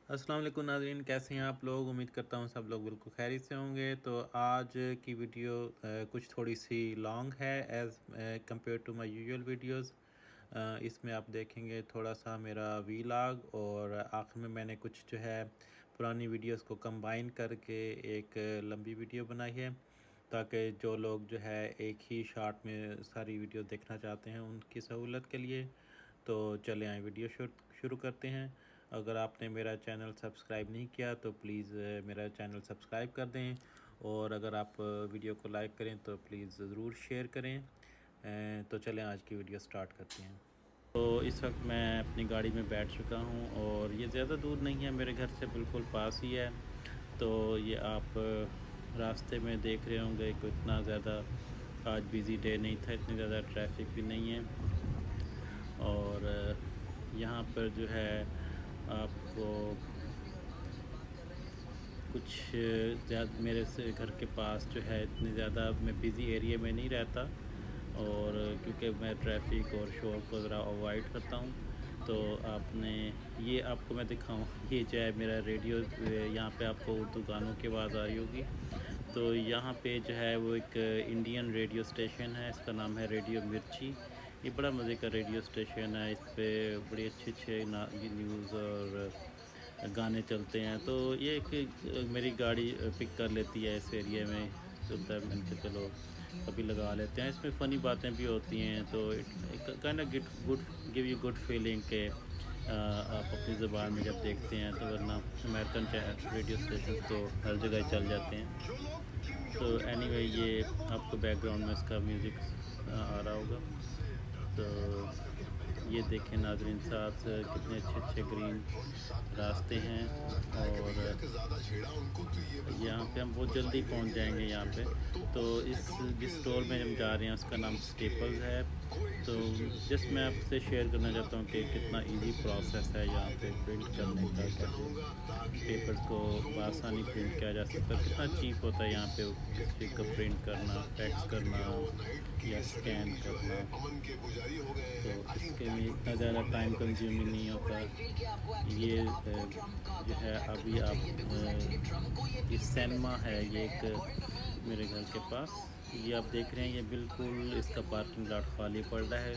अस्सलाम वालेकुम नाज़रीन, कैसे हैं आप लोग। उम्मीद करता हूँ सब लोग बिल्कुल खैरियत से होंगे। तो आज की वीडियो कुछ थोड़ी सी लॉन्ग है as compared to my usual videos. इसमें आप देखेंगे थोड़ा सा मेरा वीलॉग, और आखिर में मैंने कुछ जो है पुरानी वीडियोस को कंबाइन करके एक लंबी वीडियो बनाई है, ताकि जो लोग जो है एक ही शॉट में सारी वीडियो देखना चाहते हैं उनकी सहूलत के लिए। तो चले आए वीडियो शुरू करते हैं। अगर आपने मेरा चैनल सब्सक्राइब नहीं किया तो प्लीज़ मेरा चैनल सब्सक्राइब कर दें, और अगर आप वीडियो को लाइक करें तो प्लीज़ ज़रूर शेयर करें। तो चलें आज की वीडियो स्टार्ट करते हैं। तो इस वक्त मैं अपनी गाड़ी में बैठ चुका हूँ, और ये ज़्यादा दूर नहीं है, मेरे घर से बिल्कुल पास ही है। तो ये आप रास्ते में देख रहे होंगे कि इतना ज़्यादा आज बिज़ी डे नहीं था, इतनी ज़्यादा ट्रैफिक भी नहीं है। और यहाँ पर जो है आपको कुछ ज़्यादा मेरे से घर के पास जो है इतनी ज़्यादा मैं बिज़ी एरिया में नहीं रहता, और क्योंकि मैं ट्रैफिक और शोर को ज़रा अवॉइड करता हूँ। तो आपने ये आपको मैं दिखाऊँ ये जो है मेरा रेडियो, यहाँ पे आपको उर्दू गानों की आवाज़ आ रही होगी। तो यहाँ पे जो है वो एक इंडियन रेडियो स्टेशन है, इसका नाम है रेडियो मिर्ची। ये बड़ा मज़े का रेडियो स्टेशन है, इस पे बड़ी अच्छे न्यूज़ और गाने चलते हैं। तो ये एक मेरी गाड़ी पिक कर लेती है इस एरिया में, चलता है। मैंने कहा चलो कभी लगा लेते हैं, इसमें फ़नी बातें भी होती हैं। तो it kind of get good, give you good feeling के आप अपनी ज़बान में जब देखते हैं तो, वरना अमेरिकन रेडियो स्टेशन तो हर जगह चल जाते हैं। तो एनीवे ये आपको बैकग्राउंड में इसका म्यूज़िक आ रहा होगा। तो ये देखें नाज़रीन, साथ कितने अच्छे ग्रीन रास्ते हैं, और यहाँ पे हम बहुत जल्दी पहुँच जाएंगे यहाँ पे। तो जिस स्टोर में हम जा रहे हैं उसका नाम स्टेपल्स है। तो जस्ट मैं आपसे शेयर करना चाहता हूँ कि कितना इजी प्रोसेस है यहाँ पे प्रिंट करने का, कैसे पेपर्स को बआसानी प्रिंट किया जा सकता है, कितना चीप होता है यहाँ पे किसी चीज़ को प्रिंट करना, फैक्स करना या स्कैन करना। तो इसके लिए इतना ज़्यादा टाइम कंज्यूमिंग नहीं होता। ये जो है अभी आप ये सिनेमा है, ये एक मेरे घर के पास, ये आप देख रहे हैं, ये बिल्कुल इसका पार्किंग लॉट खाली पड़ रहा है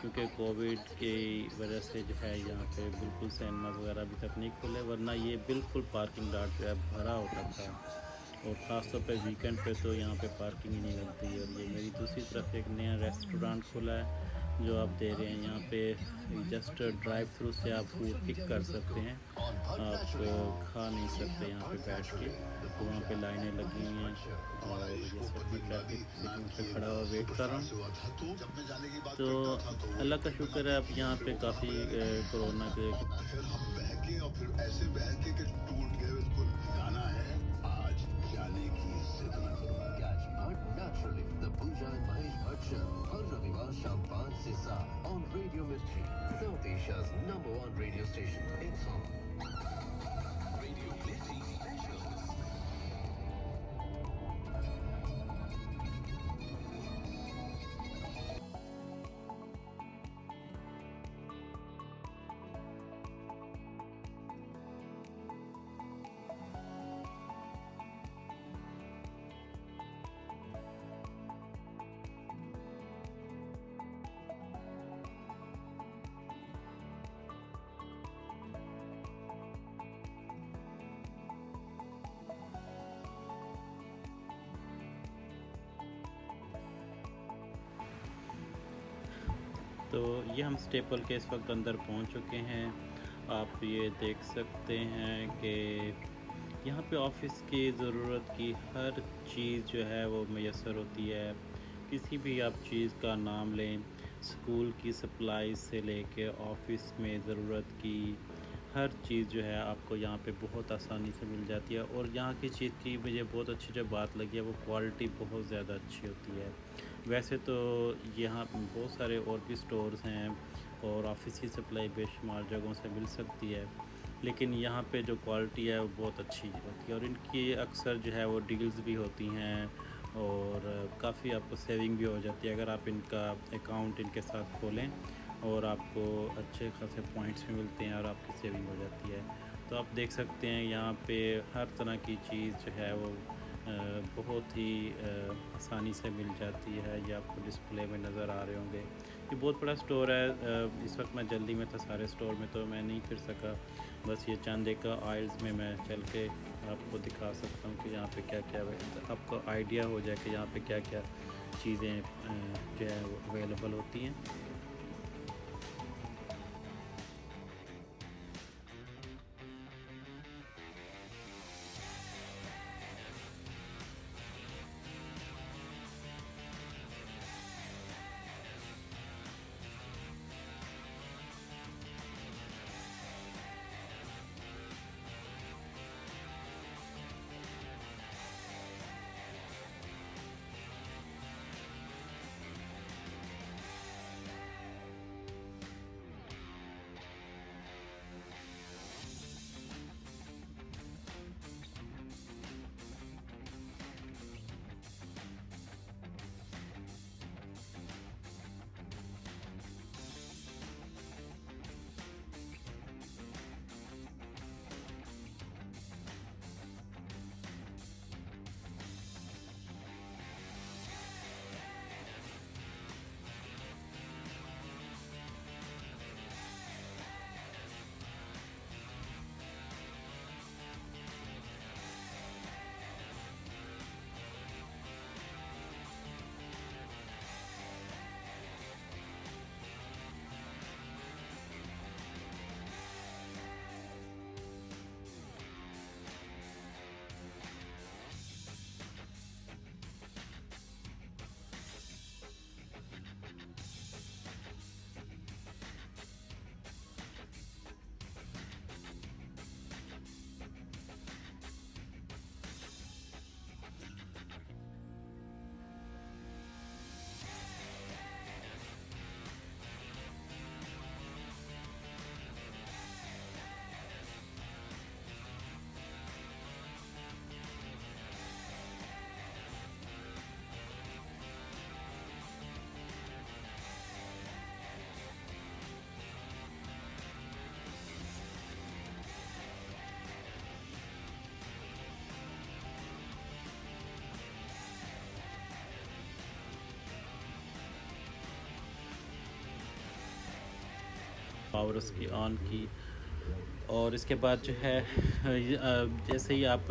क्योंकि कोविड की वजह से जो है यहाँ पे बिल्कुल सिनेमा वगैरह अभी तक नहीं खुले, वरना ये बिल्कुल पार्किंग लॉट जो है भरा होता था। और ख़ास तौर पे वीकेंड पे तो यहाँ पे पार्किंग ही नहीं मिलती है। और ये मेरी दूसरी तरफ एक नया रेस्टोरेंट खुला है जो आप दे रहे हैं, यहाँ पे जस्ट ड्राइव थ्रू से आप फूड पिक कर सकते हैं, आप खा नहीं सकते यहाँ पे बैठ के। तो वहाँ पे लाइनें लगी हुई हैं, और ये सब मैं ट्रैफिक सिग्नल पे खड़ा हुआ वेट कर रहा हूँ। तो अल्लाह का शुक्र है, अब यहाँ पे काफ़ी कोरोना के फिर हम बहके और फिर ऐसे बहके कि टूट गए बिल्कुल। गाना है आज जाने की जिद न करूं। Catch Bhatt Naturally, the Pooja and Mahesh Bhatt Show, हर रविवार शाम 5 से 7 on Radio Mirchi, South Asia's #1 radio station. It's on. Radio Mirchi Specials. तो ये हम स्टेपल के इस वक्त अंदर पहुंच चुके हैं। आप ये देख सकते हैं कि यहाँ पे ऑफिस की ज़रूरत की हर चीज़ जो है वो मैसर होती है। किसी भी आप चीज़ का नाम लें, स्कूल की सप्लाई से लेके ऑफिस में ज़रूरत की हर चीज़ जो है आपको यहाँ पे बहुत आसानी से मिल जाती है। और यहाँ की चीज़ की मुझे बहुत अच्छी जो बात लगी है वो क्वालिटी बहुत ज़्यादा अच्छी होती है। वैसे तो यहाँ बहुत सारे और भी स्टोर्स हैं और ऑफिस की सप्लाई बेशुमार जगहों से मिल सकती है, लेकिन यहाँ पे जो क्वालिटी है वो बहुत अच्छी होती है। और इनकी अक्सर जो है वो डील्स भी होती हैं, और काफ़ी आपको सेविंग भी हो जाती है अगर आप इनका अकाउंट इनके साथ खोलें, और आपको अच्छे खासे पॉइंट्स भी मिलते हैं और आपकी सेविंग हो जाती है। तो आप देख सकते हैं यहाँ पे हर तरह की चीज़ जो है वो बहुत ही आसानी से मिल जाती है। ये आपको डिस्प्ले में नज़र आ रहे होंगे। ये बहुत बड़ा स्टोर है। इस वक्त मैं जल्दी में था सारे स्टोर में, तो मैं नहीं फिर सका। बस ये चंद एक आइल्स में मैं चल के आपको दिखा सकता हूँ कि यहाँ पे क्या क्या है, आपको आइडिया हो जाए कि यहाँ पे क्या क्या चीज़ें जो है वो अवेलेबल होती हैं। पावर उसकी ऑन की, और इसके बाद जो है जैसे ही आप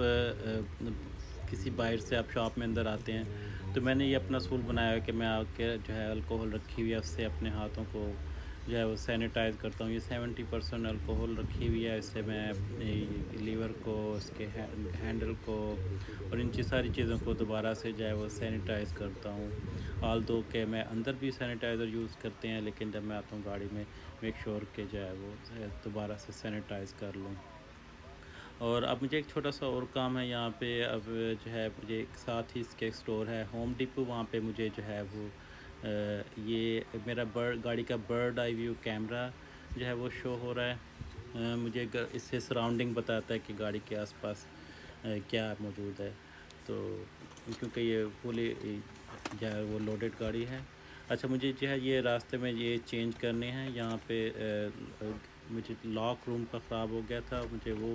किसी बाहर से आप शॉप में अंदर आते हैं, तो मैंने ये अपना असूल बनाया है कि मैं आके जो है अल्कोहल रखी हुई है उससे अपने हाथों को जो है वो सैनिटाइज़ करता हूँ। ये 70% अल्कोहल रखी हुई है, इससे मैं अपने लीवर को, इसके हैंडल को और इन सारी चीज़ों को दोबारा से जो है वो सैनिटाइज़ करता हूँ। आल दो के मैं अंदर भी सैनिटाइज़र यूज़ करते हैं, लेकिन जब मैं आता हूँ गाड़ी में मेक श्योर के जो है वो दोबारा से सैनिटाइज़ कर लूँ। और अब मुझे एक छोटा सा और काम है यहाँ पे। अब जो है मुझे एक साथ ही इसके स्टोर है होम डिपो, वहाँ पे मुझे जो है वो ये मेरा गाड़ी का बर्ड आई व्यू कैमरा जो है वो शो हो रहा है। मुझे इससे सराउंडिंग बताता है कि गाड़ी के आसपास क्या मौजूद है। तो क्योंकि ये फुली जो है वो लोडेड गाड़ी है। अच्छा, मुझे जो है ये रास्ते में ये चेंज करने हैं यहाँ पे। मुझे लॉक रूम का ख़राब हो गया था, मुझे वो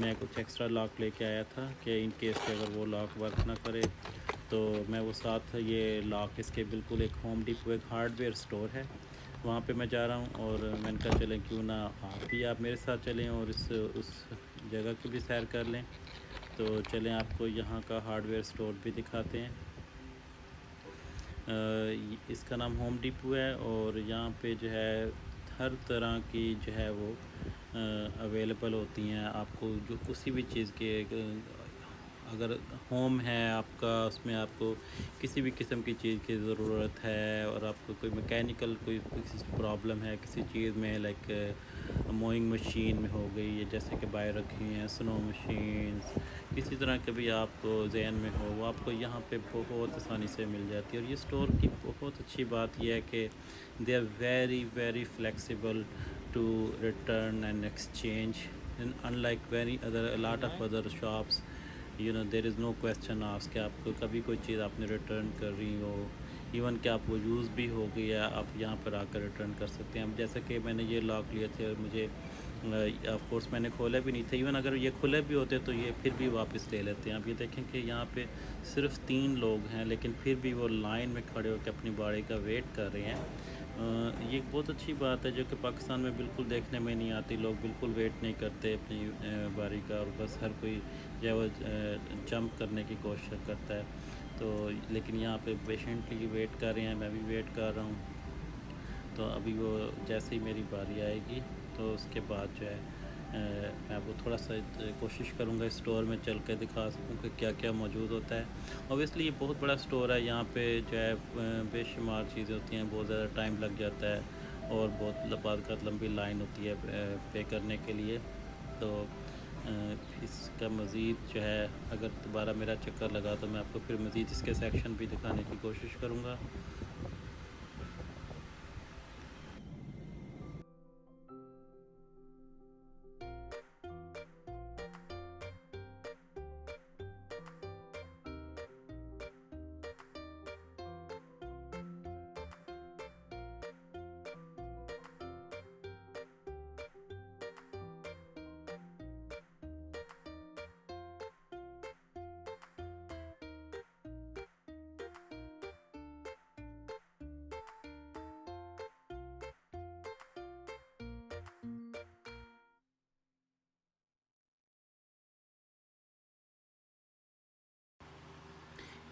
मैं कुछ एक्स्ट्रा लॉक लेके आया था कि इन केस के अगर वो लॉक वर्क ना करे तो मैं वो साथ ये लॉक इसके बिल्कुल एक होम डिपो एक हार्डवेयर स्टोर है, वहाँ पे मैं जा रहा हूँ। और मैंने कहा चलें क्यों ना आप मेरे साथ चलें और उस जगह की भी सैर कर लें। तो चलें आपको यहाँ का हार्डवेयर स्टोर भी दिखाते हैं। इसका नाम होम डिपो है और यहाँ पे जो है हर तरह की जो है वो अवेलेबल होती हैं आपको। जो किसी भी चीज़ के अगर होम है आपका, उसमें आपको किसी भी किस्म की चीज़ की ज़रूरत है और आपको कोई मैकेनिकल कोई प्रॉब्लम है किसी चीज़ में, लाइक मोइंग मशीन में हो गई है जैसे कि बाहर रखी हैं स्नो मशीन्स, किसी तरह के भी आपको जहन में हो वो आपको यहाँ पे बहुत आसानी से मिल जाती है। और ये स्टोर की बहुत अच्छी बात यह है कि they are very flexible to return and exchange, unlike very other lot of other shops, you know there is no question ask कि आपको कभी कोई चीज़ आपने रिटर्न कर रही हो, इवन कि आप वो यूज़ भी हो गई है, आप यहाँ पर आकर रिटर्न कर सकते हैं। अब जैसे कि मैंने ये लॉक लिए थे और मुझे ऑफ कोर्स मैंने खोले भी नहीं थे, इवन अगर ये खुले भी होते तो ये फिर भी वापस ले लेते हैं। अब ये देखें कि यहाँ पे सिर्फ 3 लोग हैं, लेकिन फिर भी वो लाइन में खड़े होकर अपनी बारी का वेट कर रहे हैं। ये एक बहुत अच्छी बात है जो कि पाकिस्तान में बिल्कुल देखने में नहीं आती। लोग बिल्कुल वेट नहीं करते अपनी बारी का, और बस हर कोई जो है वो जंप करने की कोशिश करता है। तो लेकिन यहाँ पे पेशेंटली वेट कर रहे हैं, मैं भी वेट कर रहा हूँ। तो अभी वो जैसे ही मेरी बारी आएगी तो उसके बाद जो है मैं वो थोड़ा सा कोशिश करूँगा स्टोर में चल के दिखा सकूँ कि क्या क्या मौजूद होता है। ऑब्वियसली ये बहुत बड़ा स्टोर है, यहाँ पे जो है बेशुमार चीज़ें होती हैं, बहुत ज़्यादा टाइम लग जाता है और बहुत लंबी लाइन होती है पे करने के लिए। तो इसका मज़ीद जो है अगर दोबारा मेरा चक्कर लगा तो मैं आपको फिर मज़ीद इसके सेक्शन भी दिखाने की कोशिश करूँगा।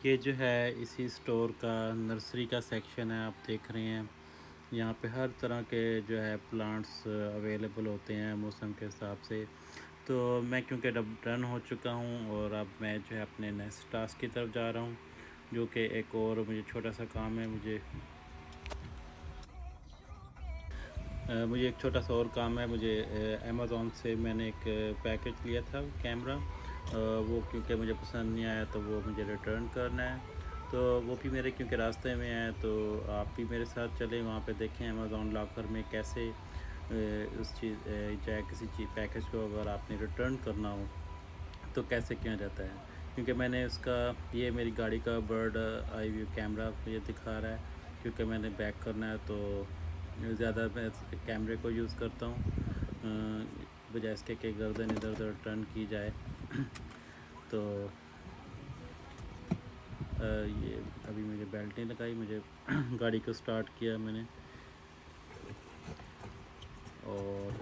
ये जो है इसी स्टोर का नर्सरी का सेक्शन है, आप देख रहे हैं। यहाँ पे हर तरह के जो है प्लांट्स अवेलेबल होते हैं मौसम के हिसाब से। तो मैं क्योंकि अब डन हो चुका हूँ और अब मैं जो है अपने नेक्स्ट टास्क की तरफ जा रहा हूँ, जो कि एक और मुझे छोटा सा काम है। मुझे एक छोटा सा और काम है। मुझे अमेज़ॉन से मैंने एक पैकेज लिया था कैमरा, वो क्योंकि मुझे पसंद नहीं आया तो वो मुझे रिटर्न करना है। तो वो भी मेरे क्योंकि रास्ते में है, तो आप भी मेरे साथ चलें, वहाँ पे देखें अमेज़ॉन लॉकर में कैसे उस चीज़ चाहे किसी चीज़ पैकेज को अगर आपने रिटर्न करना हो तो कैसे किया जाता है। क्योंकि मैंने उसका ये मेरी गाड़ी का बर्ड आई व्यू कैमरा ये दिखा रहा है, क्योंकि मैंने बैक करना है तो ज़्यादा मैं कैमरे को यूज़ करता हूँ बजाय इसके कि गर्दन इधर उधर टर्न की जाए। तो ये अभी मुझे बेल्ट नहीं लगाई, मुझे गाड़ी को स्टार्ट किया मैंने, और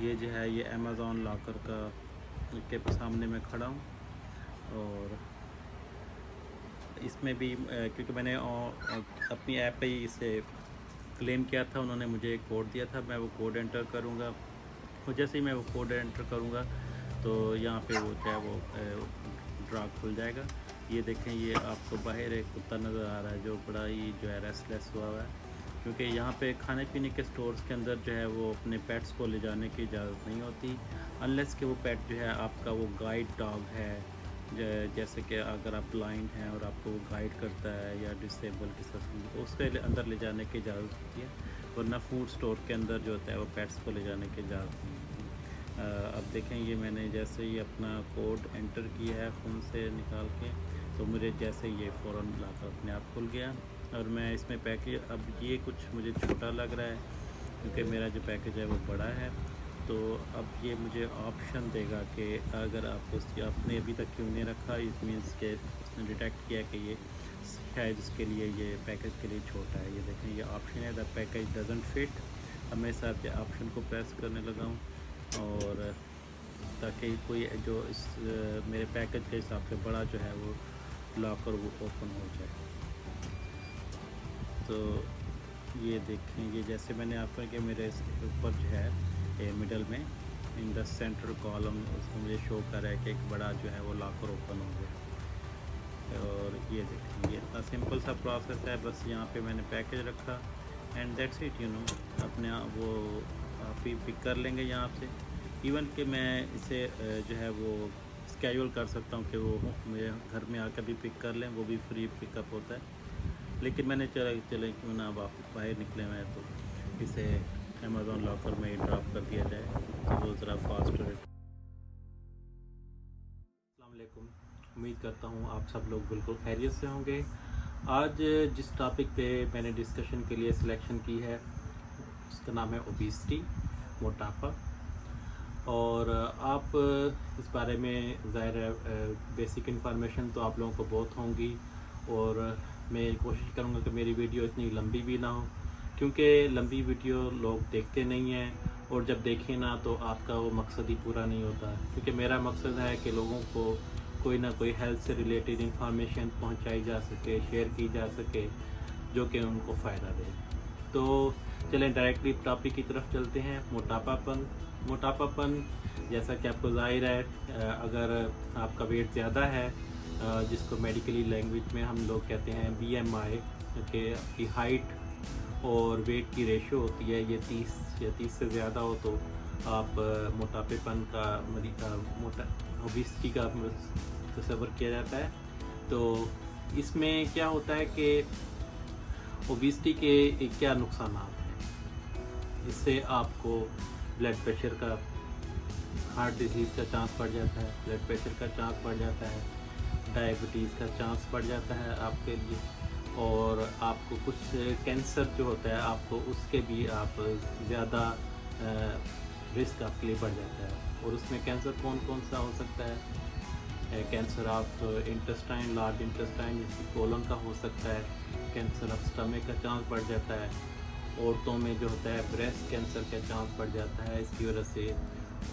ये जो है ये अमेज़ॉन लॉकर का के सामने मैं खड़ा हूँ। और इसमें भी क्योंकि मैंने अपनी ऐप पे ही इसे क्लेम किया था, उन्होंने मुझे एक कोड दिया था, मैं वो कोड एंटर करूँगा। और जैसे ही मैं वो कोड एंटर करूँगा तो यहाँ पे वो क्या है वो ड्रॉ खुल जाएगा। ये देखें, ये आपको बाहर एक कुत्ता नज़र आ रहा है जो बड़ा ही जो है रेस्टलेस हुआ हुआ है, क्योंकि यहाँ पे खाने पीने के स्टोर्स के अंदर जो है वो अपने पेट्स को ले जाने की इजाज़त नहीं होती, अनलेस कि वो पेट जो है आपका वो गाइड डॉग है। जैसे कि अगर आप ब्लाइंड हैं और आपको वो गाइड करता है या डिसेबल किसी तो उसके अंदर ले जाने की इजाज़त होती है, वरना फूड स्टोर के अंदर जो होता है वो पेट्स को ले जाने की इजाज़त नहीं होती। अब देखें, ये मैंने जैसे ही अपना कोड एंटर किया है फ़ोन से निकाल के, तो मुझे जैसे ये फ़ौरन लाकर अपने आप खुल गया। और मैं इसमें पैकेज, अब ये कुछ मुझे छोटा लग रहा है क्योंकि मेरा जो पैकेज है वो बड़ा है। तो अब ये मुझे ऑप्शन देगा कि अगर आपने अभी तक क्यों नहीं रखा, इट मीन्स के उसने डिटेक्ट किया कि ये शायद इसके लिए ये पैकेज के लिए छोटा है। ये देखें, ये ऑप्शन है द पैकेज डजंट फिट। अब मैं साथ ये ऑप्शन को प्रेस करने लगा हूँ, और ताकि कोई जो इस मेरे पैकेज के हिसाब से बड़ा जो है वो लॉकर वो ओपन हो जाए। तो ये देखें, ये जैसे मैंने आपको कि मेरे इसके ऊपर जो है ये मिडल में इन द सेंटर कॉलम उसमें मुझे शो कर रहा है कि एक बड़ा जो है वो लॉकर ओपन हो गया। और ये देखें, ये इतना सिंपल सा प्रोसेस है, बस यहाँ पे मैंने पैकेज रखा एंड दैट्स इट, अपने आप वो आप ही पिक कर लेंगे यहाँ से। इवन कि मैं इसे जो है वो स्केड्यूल कर सकता हूँ कि वो मेरे घर में आकर भी पिक कर लें, वो भी फ्री पिकअप होता है। लेकिन मैंने चले क्यों ना अब आप बाहर निकले हुए हैं तो इसे अमेज़ॉन लॉकर में ड्रॉप कर दिया जाए, तो वो ज़रा फास्ट रहे। अस्सलाम वालेकुम, उम्मीद करता हूँ आप सब लोग बिल्कुल खैरियत से होंगे। आज जिस टॉपिक पे मैंने डिस्कशन के लिए सिलेक्शन की है उसका नाम है ओबेसिटी, मोटापा। और आप इस बारे में ज़ाहिर है बेसिक इन्फॉर्मेशन तो आप लोगों को बहुत होंगी, और मैं कोशिश करूँगा कि मेरी वीडियो इतनी लंबी भी ना हो, क्योंकि लंबी वीडियो लोग देखते नहीं हैं, और जब देखें ना तो आपका वो मकसद ही पूरा नहीं होता। क्योंकि मेरा मकसद है कि लोगों को कोई ना कोई हेल्थ से रिलेटेड इंफॉर्मेशन पहुंचाई जा सके, शेयर की जा सके, जो कि उनको फ़ायदा दे। तो चलें डायरेक्टली टॉपिक की तरफ चलते हैं। मोटापापन जैसा कि आपको ज़ाहिर है, अगर आपका वेट ज़्यादा है, जिसको मेडिकली लैंग्वेज में हम लोग कहते हैं BMI, कि आपकी हाइट और वेट की रेशो होती है, ये 30 या 30 से ज़्यादा हो तो आप मोटापेपन का ओबेसिटी का तस्वर किया जाता है। तो इसमें क्या होता है कि ओबेसिटी के क्या नुकसान हैं। इससे आपको ब्लड प्रेशर का, हार्ट डिजीज़ का चांस बढ़ जाता है, ब्लड प्रेशर का चांस बढ़ जाता है, डायबिटीज़ का चांस बढ़ जाता है आपके लिए, और आपको कुछ कैंसर जो होता है आपको उसके भी आप ज़्यादा रिस्क आपके लिए बढ़ जाता है। और उसमें कैंसर कौन कौन सा हो सकता है? Cancer of intestine, large intestine जैसे कोलन का हो सकता है, कैंसर ऑफ स्टमक का चांस बढ़ जाता है, औरतों में जो होता है ब्रेस्ट कैंसर का चांस बढ़ जाता है इसकी वजह से,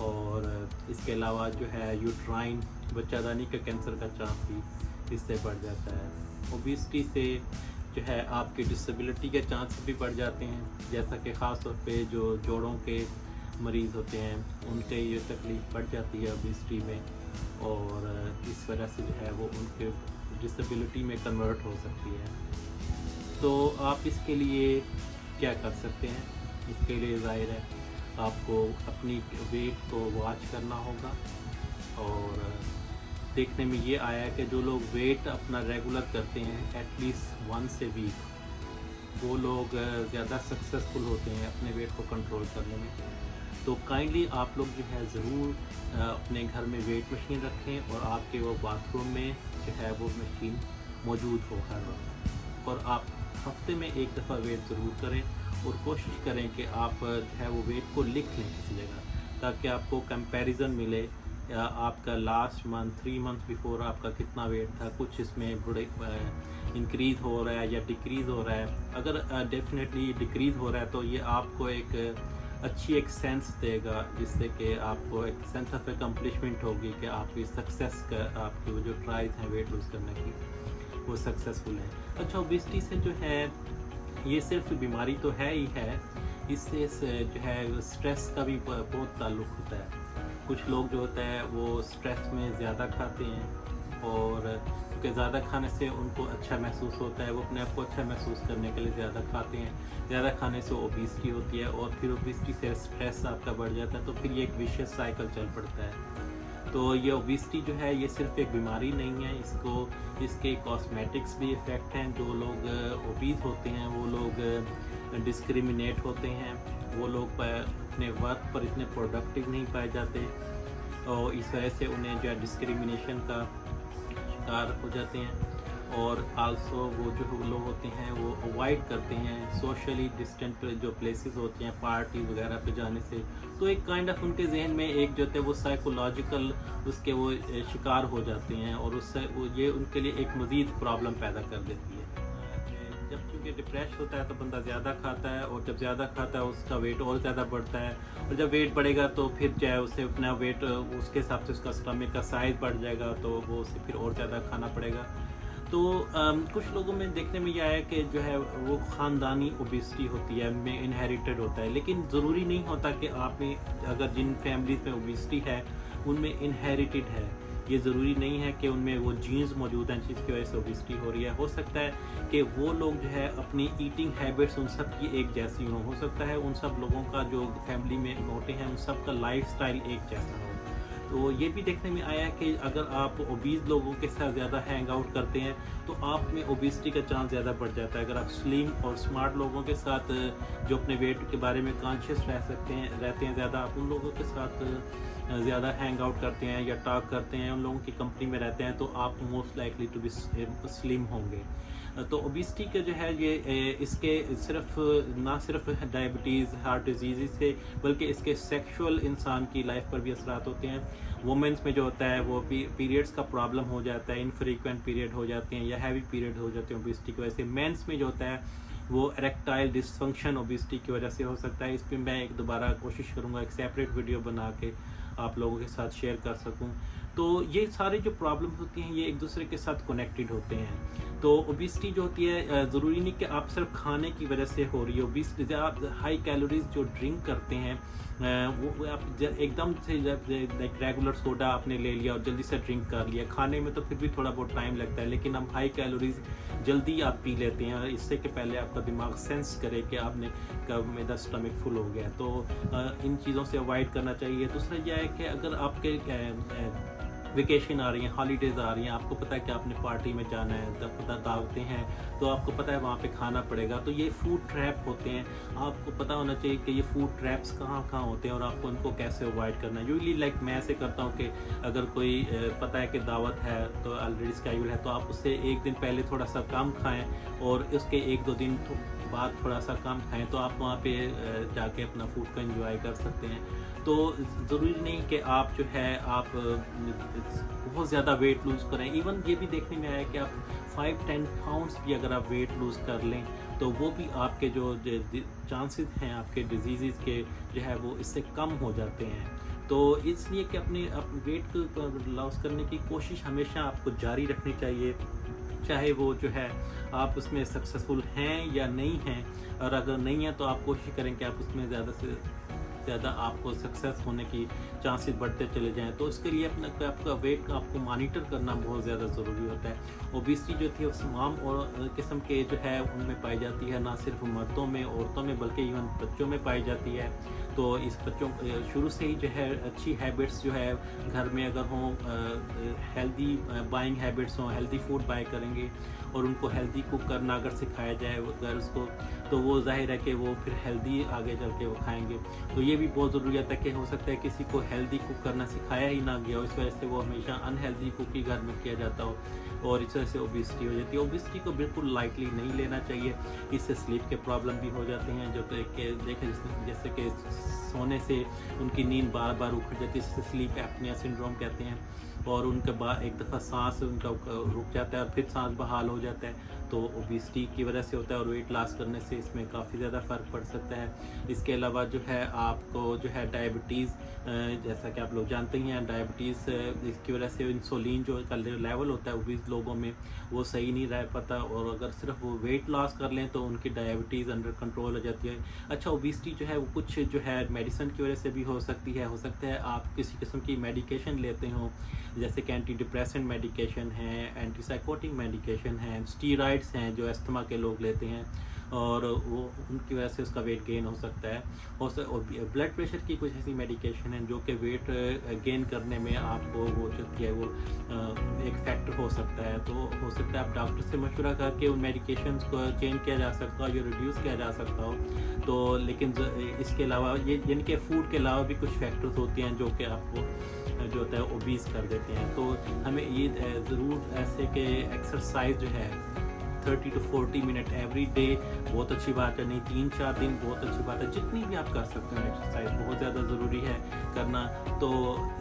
और इसके अलावा जो है यूट्राइन बच्चादानी का कैंसर का चांस भी इससे बढ़ जाता है। ओबेसिटी से जो है आपकी डिसेबिलिटी के चांस भी बढ़ जाते हैं, जैसा कि ख़ास तौर पे जो जोड़ों के मरीज़ होते हैं उनके ये तकलीफ़ बढ़ जाती है ओबेसिटी में, और इस वजह से जो है वो उनके डिसेबिलिटी में कन्वर्ट हो सकती है। तो आप इसके लिए क्या कर सकते हैं? इसके लिए ज़ाहिर है आपको अपनी वेट को वॉच करना होगा, और देखने में ये आया है कि जो लोग वेट अपना रेगुलर करते हैं एटलीस्ट वंस ए वीक, वो लोग ज़्यादा सक्सेसफुल होते हैं अपने वेट को कंट्रोल करने में। तो काइंडली आप लोग जो है ज़रूर अपने घर में वेट मशीन रखें, और आपके वो बाथरूम में जो है वो मशीन मौजूद हो हर वक्त, और आप हफ्ते में एक दफ़ा वेट ज़रूर करें, और कोशिश करें कि आप जो है वो वेट को लिख लें किसी जगह, ताकि आपको कंपैरिजन मिले, या आपका लास्ट मंथ 3 मंथ बिफोर आपका कितना वेट था, कुछ इसमें बड़े इंक्रीज़ हो रहा है या डिक्रीज़ हो रहा है। अगर डेफिनेटली डिक्रीज़ हो रहा है तो ये आपको एक अच्छी एक सेंस देगा, जिससे कि आपको एक सेंस ऑफ एकम्प्लिशमेंट होगी कि आपकी सक्सेस का, आपकी वो जो ट्राइज हैं वेट लूज़ करने की वो सक्सेसफुल हैं। अच्छा, ओबेसिटी से जो है ये सिर्फ बीमारी तो है ही है, इससे जो है स्ट्रेस का भी बहुत ताल्लुक़ होता है। कुछ लोग जो होता है वो स्ट्रेस में ज़्यादा खाते हैं, और क्योंकि ज़्यादा खाने से उनको अच्छा महसूस होता है, वो अपने आप को अच्छा महसूस करने के लिए ज़्यादा खाते हैं। ज़्यादा खाने से ओबेसिटी होती है, और फिर ओबेसिटी से स्ट्रेस आपका बढ़ जाता है, तो फिर ये एक विशियस साइकिल चल पड़ता है। तो ये ओबेसिटी जो है ये सिर्फ एक बीमारी नहीं है, इसके कॉस्मेटिक्स भी इफ़ेक्ट हैं। जो लोग ओबीस होते हैं वो लोग डिस्क्रिमिनेट होते हैं, वो लोग अपने वर्क पर इतने प्रोडक्टिव नहीं पाए जाते, और इस वजह से उन्हें जो है डिस्क्रिमिनेशन का शिकार हो जाते हैं। और आल्सो वो जो लोग होते हैं वो अवॉइड करते हैं सोशली डिस्टेंट जो प्लेसेस होती हैं, पार्टी वगैरह पे जाने से। तो एक काइंड ऑफ उनके जहन में एक जो है वो साइकोलॉजिकल उसके वो शिकार हो जाते हैं, और उससे ये उनके लिए एक मज़ीद प्रॉब्लम पैदा कर देती है। जब चूँकि डिप्रेस होता है तो बंदा ज़्यादा खाता है, और जब ज़्यादा खाता है उसका वेट और ज़्यादा बढ़ता है, और जब वेट बढ़ेगा तो फिर चाहे उसे अपना वेट उसके हिसाब से उसका स्टमक का साइज़ बढ़ जाएगा, तो वो उसे फिर और ज़्यादा खाना पड़ेगा। तो कुछ लोगों में देखने में यह आया कि जो है वो ख़ानदानी ओबेसिटी होती है, में इनहेरिटेड होता है, लेकिन ज़रूरी नहीं होता कि आप में अगर जिन फैमिलीज़ में ओबेसिटी है उनमें इनहेरिटेड है। ये ज़रूरी नहीं है कि उनमें वो जीन्स मौजूद हैं जिसकी वजह से ओबेसिटी हो रही है। हो सकता है कि वो लोग जो है अपनी ईटिंग हैबिट्स उन सब की एक जैसी हो सकता है उन सब लोगों का जो फैमिली में मोटे हैं उन सब का लाइफस्टाइल एक जैसा हो। तो ये भी देखने में आया कि अगर आप ओबीज लोगों के साथ ज़्यादा हैंग आउट करते हैं तो आप में ओबिसिटी का चांस ज़्यादा बढ़ जाता है। अगर आप स्लिम और स्मार्ट लोगों के साथ जो अपने वेट के बारे में कॉन्शियस रहते हैं ज़्यादा, आप उन लोगों के साथ ज़्यादा हैंग आउट करते हैं या टॉक करते हैं, उन लोगों की कंपनी में रहते हैं, तो आप most likely to be slim होंगे। तो ओबिसिटी का जो है ये इसके ना सिर्फ डायबिटीज़, हार्ट डिजीज़ से, बल्कि इसके सेक्सुअल इंसान की लाइफ पर भी असरात होते हैं। वुमेंस में जो होता है वो पीरियड्स का प्रॉब्लम हो जाता है, इनफ्रीक्वेंट पीरियड हो जाते हैं या हैवी पीरियड हो जाते हैं ओबिसिटी की वजह से। मेंस में जो होता है वो एरेक्टाइल डिसफंक्शन ओबिसिटी की वजह से हो सकता है। इस पर मैं एक दोबारा कोशिश करूँगा एक सेपरेट वीडियो बना के आप लोगों के साथ शेयर कर सकूं। तो ये सारे जो प्रॉब्लम होती हैं ये एक दूसरे के साथ कनेक्टेड होते हैं। तो ओबिसिटी जो होती है ज़रूरी नहीं कि आप सिर्फ खाने की वजह से हो रही है ओबिसिटी। आप हाई कैलोरीज जो ड्रिंक करते हैं वो आप एकदम से लाइक रेगुलर सोडा आपने ले लिया और जल्दी से ड्रिंक कर लिया, खाने में तो फिर भी थोड़ा बहुत टाइम लगता है, लेकिन हम हाई कैलोरीज जल्दी आप पी लेते हैं इससे कि पहले आपका दिमाग सेंस करे कि आपने कब मेरा स्टमक फुल हो गया। तो इन चीज़ों से अवॉइड करना चाहिए। दूसरा यह है कि अगर आपके वेकेशन आ रही हैं, हॉलीडेज़ आ रही हैं, आपको पता है कि आपने पार्टी में जाना है, दावतें हैं, तो आपको पता है वहाँ पे खाना पड़ेगा, तो ये फूड ट्रैप होते हैं। आपको पता होना चाहिए कि ये फूड ट्रैप्स कहाँ होते हैं और आपको उनको कैसे अवॉइड करना है। यूजली लाइक मैं ऐसे करता हूँ कि अगर कोई पता है कि दावत है तो ऑलरेडी स्केड्यूल है, तो आप उससे एक दिन पहले थोड़ा सा कम खाएँ और उसके 1-2 दिन बाद थोड़ा सा कम खाएँ, तो आप वहाँ पे जाके अपना फूड को एंजॉय कर सकते हैं। तो ज़रूरी नहीं कि आप जो है आप बहुत ज़्यादा वेट लूज़ करें। इवन ये भी देखने में आया कि आप 5-10 पाउंड्स भी अगर आप वेट लूज़ कर लें तो वो भी आपके जो चांसेस हैं आपके डिजीज़ के जो है वो इससे कम हो जाते हैं। तो इसलिए कि अपने वेट को लॉस करने की कोशिश हमेशा आपको जारी रखनी चाहिए, चाहे वो जो है आप उसमें सक्सेसफुल हैं या नहीं हैं। और अगर नहीं है तो आप कोशिश करें कि आप उसमें ज़्यादा से ज़्यादा आपको सक्सेस होने की चांसेस बढ़ते चले जाएं। तो इसके लिए आपका वेट आपको मॉनिटर करना बहुत ज़्यादा ज़रूरी होता है। ओबिसिटी जो थी वो तमाम और किस्म के जो है उनमें पाई जाती है, ना सिर्फ मर्दों में, औरतों में, बल्कि इवन बच्चों में पाई जाती है। तो इस बच्चों शुरू से ही जो है अच्छी हैबिट्स जो है घर में अगर हों, हेल्दी बाइंग हैबिट्स हों, हेल्दी फूड बाय करेंगे और उनको हेल्दी कुक करना अगर सिखाया जाए गर्ल्स को, तो वो जाहिर है कि वो फिर हेल्दी आगे चल के वो खाएंगे। तो ये भी बहुत ज़रूरी है कि हो सकता है किसी को हेल्दी कुक करना सिखाया ही ना गया हो, इस वजह से वो हमेशा अनहेल्दी कुक ही घर में किया जाता हो और इस वजह से ओबिसिटी हो जाती है। ओबिसिटी को बिल्कुल लाइटली नहीं लेना चाहिए, इससे स्लीप के प्रॉब्लम भी हो जाते हैं, जो कि देखें जैसे कि सोने से उनकी नींद बार बार उखड़ जाती है, जिसे स्लीप एपनिया सिंड्रोम कहते हैं। और उनके बाद एक दफ़ा सांस उनका रुक जाता है और फिर सांस बहाल हो जाता है, तो ओबिसिटी की वजह से होता है। और वेट लॉस करने से इसमें काफ़ी ज़्यादा फ़र्क पड़ सकता है। इसके अलावा जो है आपको जो है डायबिटीज़, जैसा कि आप लोग जानते ही हैं, डायबिटीज़ इसकी वजह से इंसुलिन जो का लेवल होता है ओबीस लोगों में वो सही नहीं रह पाता, और अगर सिर्फ वो वेट लॉस कर लें तो उनकी डायबिटीज़ अंडर कंट्रोल हो जाती है। अच्छा, ओबिसिटी जो है वो कुछ जो है मेडिसिन की वजह से भी हो सकती है। हो सकता है आप किसी किस्म की मेडिकेशन लेते हो, जैसे कि एंटी डिप्रेसेंट मेडिकेशन है, एंटीसाइकोटिक मेडिकेशन है, स्टीरॉइड्स हैं जो अस्थमा के लोग लेते हैं, और वो उनकी वजह से उसका वेट गेन हो सकता है। और ब्लड प्रेशर की कुछ ऐसी मेडिकेशन है जो कि वेट गेन करने में आपको वो जो है वो एक फैक्टर हो सकता है। तो हो सकता है आप डॉक्टर से मशवरा करके उन मेडिकेशंस को चेंज किया जा सकता हो या रिड्यूस किया जा सकता हो। तो लेकिन इसके अलावा ये इनके फूड के अलावा भी कुछ फैक्टर्स होते हैं जो कि आपको जो होता है ओबीस कर देते हैं। तो हमें ये ज़रूर ऐसे कि एक्सरसाइज जो है 30 to 40 मिनट एवरी डे बहुत अच्छी बात है, नहीं 3-4 दिन बहुत अच्छी बात है। जितनी भी आप कर सकते हैं एक्सरसाइज बहुत ज़्यादा ज़रूरी है करना। तो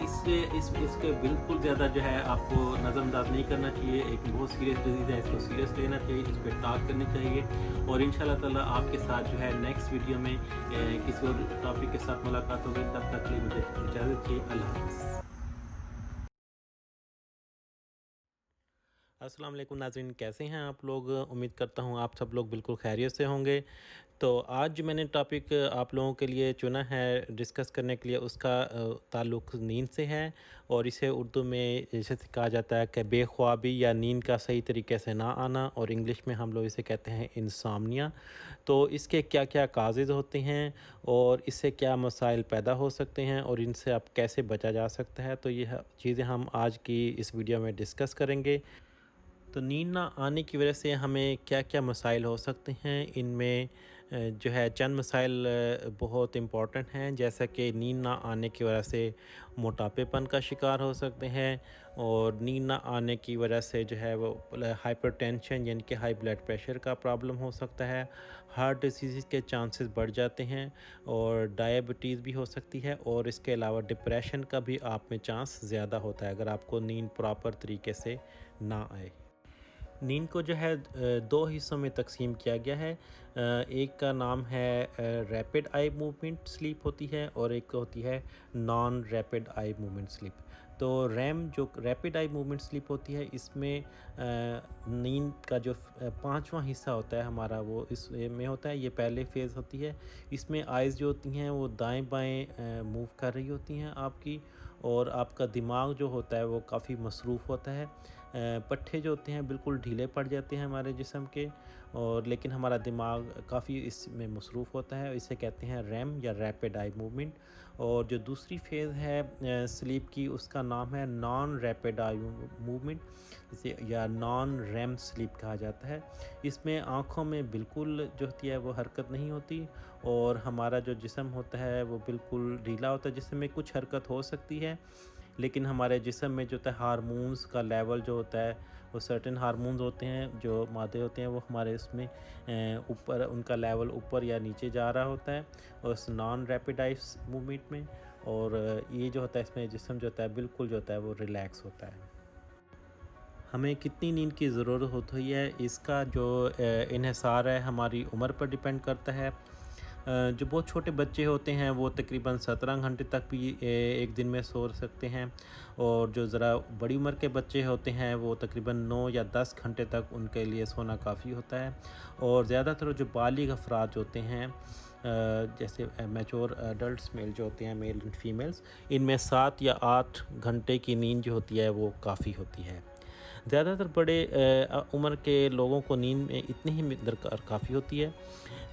इसके बिल्कुल ज़्यादा जो है आपको नज़रअंदाज नहीं करना चाहिए। एक बहुत सीरियस डिजीज़ है, इसको सीरियस लेना चाहिए, इस पर टॉक करनी चाहिए। और इंशाल्लाह ताला आपके साथ जो है नेक्स्ट वीडियो में किसी और टॉपिक के साथ मुलाकात होगी। तब तक के लिए मुझे इजाज़त चाहिए। अल्लाह हाफ़िज़। अस्सलाम वालेकुम नाज़रीन, कैसे हैं आप लोग? उम्मीद करता हूँ आप सब लोग बिल्कुल खैरियत से होंगे। तो आज जो मैंने टॉपिक आप लोगों के लिए चुना है डिस्कस करने के लिए, उसका ताल्लुक़ नींद से है। और इसे उर्दू में जैसे कहा जाता है कि बेख्वाबी या नींद का सही तरीके से ना आना, और इंग्लिश में हम लोग इसे कहते हैं इंसोम्निया। तो इसके क्या-क्या काज़ेज़ होते हैं और इससे क्या मसाइल पैदा हो सकते हैं और इनसे अब कैसे बचा जा सकता है, तो यह चीज़ें हम आज की इस वीडियो में डिस्कस करेंगे। तो नींद ना आने की वजह से हमें क्या-क्या मसाइल हो सकते हैं, इनमें जो है चंद मसाइल बहुत इम्पॉर्टेंट हैं, जैसा कि नींद ना आने की वजह से मोटापेपन का शिकार हो सकते हैं, और नींद ना आने की वजह से जो है वो हाइपरटेंशन यानी कि हाई ब्लड प्रेशर का प्रॉब्लम हो सकता है, हार्ट डिसीज़ के चांसेस बढ़ जाते हैं, और डायबिटीज़ भी हो सकती है, और इसके अलावा डिप्रेशन का भी आप में चांस ज़्यादा होता है अगर आपको नींद प्रॉपर तरीके से ना आए। नींद को जो है दो हिस्सों में तकसीम किया गया है। एक का नाम है रैपिड आई मूवमेंट स्लीप होती है, और एक होती है non rapid eye movement sleep. तो रैम जो रैपिड आई मूवमेंट स्लीप होती है, इसमें नींद का जो पाँचवा हिस्सा होता है हमारा, वो इसमें होता है, ये पहले फेज़ होती है। इसमें आइज़ जो होती हैं वो दाएं बाएं मूव कर रही होती हैं आपकी, और आपका दिमाग जो होता है वो काफ़ी मसरूफ़ होता है। पट्ठे जो होते हैं बिल्कुल ढीले पड़ जाते हैं हमारे जिस्म के, और लेकिन हमारा दिमाग काफ़ी इसमें मसरूफ़ होता है। इसे कहते हैं रैम या रैपिड आई मूवमेंट। और जो दूसरी फेज़ है स्लीप की, उसका नाम है नॉन रैपिड आई मूवमेंट, इसे या नॉन रैम स्लीप कहा जाता है। इसमें आँखों में बिल्कुल जो होती है वो हरकत नहीं होती, और हमारा जो जिस्म होता है वो बिल्कुल ढीला होता है। जिसमें कुछ हरकत हो सकती है, लेकिन हमारे जिस्म में जो होता है हार्मोन्स का लेवल जो होता है, वो सर्टेन हार्मोन्स होते हैं जो मादे होते हैं, वो हमारे इसमें ऊपर उनका लेवल ऊपर या नीचे जा रहा होता है और इस नॉन रैपिडाइज मूवमेंट में। और ये जो होता है इसमें जिस्म जो होता है बिल्कुल जो होता है वो रिलैक्स होता है। हमें कितनी नींद की ज़रूरत होती है, इसका जो इन्हिसार है हमारी उम्र पर डिपेंड करता है। जो बहुत छोटे बच्चे होते हैं वो तकरीबन 17 घंटे तक भी एक दिन में सो सकते हैं, और जो ज़रा बड़ी उम्र के बच्चे होते हैं वो तकरीबन 9 या 10 घंटे तक उनके लिए सोना काफ़ी होता है। और ज़्यादातर जो बालिग अफराद होते हैं, जैसे मैच्योर एडल्ट्स मेल जो होते हैं, मेल एंड फीमेल्स, इनमें 7 या 8 घंटे की नींद जो होती है वो काफ़ी होती है। ज़्यादातर बड़े उम्र के लोगों को नींद में इतनी ही दरकार काफ़ी होती है,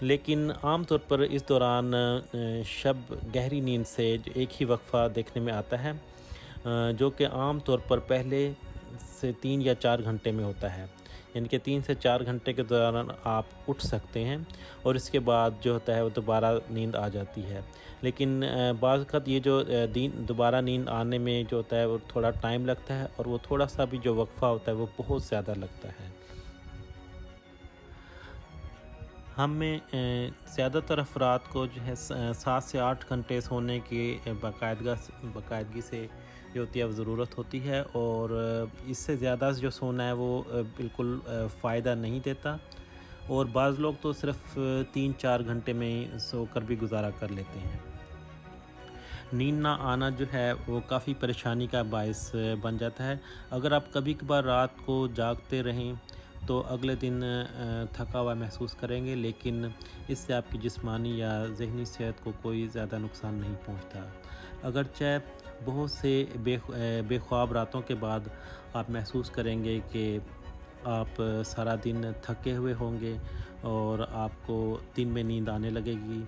लेकिन आम तौर पर इस दौरान शब गहरी नींद से एक ही वक्फ़ा देखने में आता है, जो कि आम तौर पर पहले से 3 या 4 घंटे में होता है। यानी कि 3 से 4 घंटे के दौरान आप उठ सकते हैं, और इसके बाद जो होता है वो दोबारा नींद आ जाती है। लेकिन बाज़ वक़्त ये जो दोबारा नींद आने में जो होता है वो थोड़ा टाइम लगता है, और वो थोड़ा सा भी जो वक्फ़ा होता है वो बहुत ज़्यादा लगता है। हम में ज़्यादातर अफराद को जो है 7 से 8 घंटे सोने की बाकायदगी से जो होती है वो ज़रूरत होती है, और इससे ज़्यादा जो सोना है वो बिल्कुल फ़ायदा नहीं देता, और बाज़ लोग तो सिर्फ़ 3-4 घंटे में सोकर भी गुजारा कर लेते हैं। नींद ना आना जो है वो काफ़ी परेशानी का बायस बन जाता है। अगर आप कभी कभार रात को जागते रहें तो अगले दिन थका हुआ महसूस करेंगे, लेकिन इससे आपकी जिस्मानी या ज़हनी सेहत को कोई ज़्यादा नुकसान नहीं पहुंचता। अगरचे बहुत से बेख्वाब रातों के बाद आप महसूस करेंगे कि आप सारा दिन थके हुए होंगे, और आपको दिन में नींद आने लगेगी,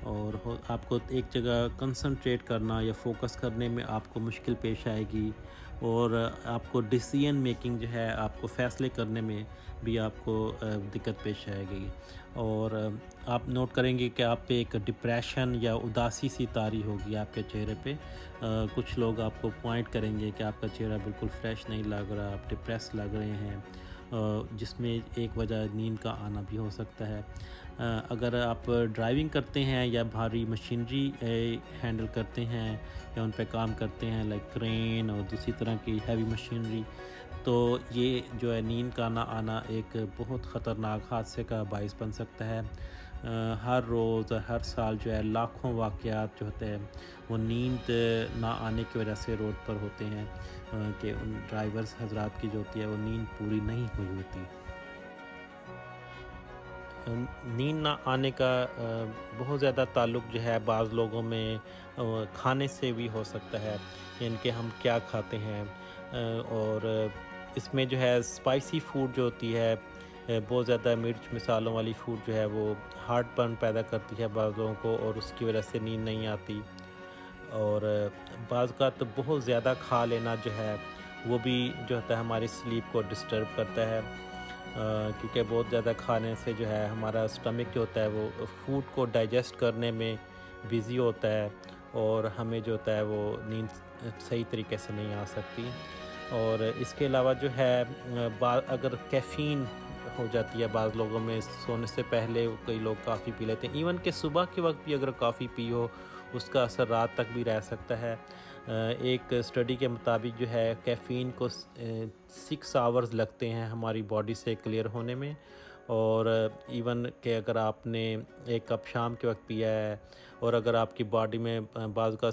और आपको एक जगह कंसंट्रेट करना या फोकस करने में आपको मुश्किल पेश आएगी, और आपको डिसीजन मेकिंग जो है, आपको फ़ैसले करने में भी आपको दिक्कत पेश आएगी, और आप नोट करेंगे कि आप पे एक डिप्रेशन या उदासी सी तारी होगी आपके चेहरे पे। कुछ लोग आपको पॉइंट करेंगे कि आपका चेहरा बिल्कुल फ्रेश नहीं लग रहा, आप डिप्रेस लग रहे हैं, जिसमें एक वजह नींद का आना भी हो सकता है। अगर आप ड्राइविंग करते हैं या भारी मशीनरी हैंडल करते हैं या उन पे काम करते हैं, लाइक क्रेन और दूसरी तरह की हैवी मशीनरी, तो ये जो है नींद का ना आना एक बहुत ख़तरनाक हादसे का बायस बन सकता है। हर रोज़ हर साल जो है लाखों वाक़यात जो होते हैं वो नींद ना आने की वजह से रोड पर होते हैं, कि उन ड्राइवर्स हजरात की जो होती है वो नींद पूरी नहीं हुई होती। नींद ना आने का बहुत ज़्यादा ताल्लुक़ जो है बाज़ लोगों में खाने से भी हो सकता है, यानी कि हम क्या खाते हैं, और इसमें जो है स्पाइसी फूड जो होती है, बहुत ज़्यादा मिर्च मसालों वाली फूड जो है वो हार्टबर्न पैदा करती है बाज़ लोगों को, और उसकी वजह से नींद नहीं आती। और बाज़ का तो बहुत ज़्यादा खा लेना जो है वो भी जो होता है हमारी स्लीप को डिस्टर्ब करता है, क्योंकि बहुत ज़्यादा खाने से जो है हमारा स्टमक जो होता है वो फूड को डाइजेस्ट करने में बिज़ी होता है, और हमें जो होता है वो नींद सही तरीके से नहीं आ सकती। और इसके अलावा जो है अगर कैफ़ीन हो जाती है बाज़ लोगों में सोने से पहले, कई लोग कॉफ़ी पी लेते हैं, इवन कि सुबह के वक्त भी अगर कॉफ़ी पियो उसका असर रात तक भी रह सकता है। एक स्टडी के मुताबिक जो है कैफ़ीन को 6 आवर्स लगते हैं हमारी बॉडी से क्लियर होने में, और इवन कि अगर आपने एक कप शाम के वक्त पिया है और अगर आपकी बॉडी में बाज़ का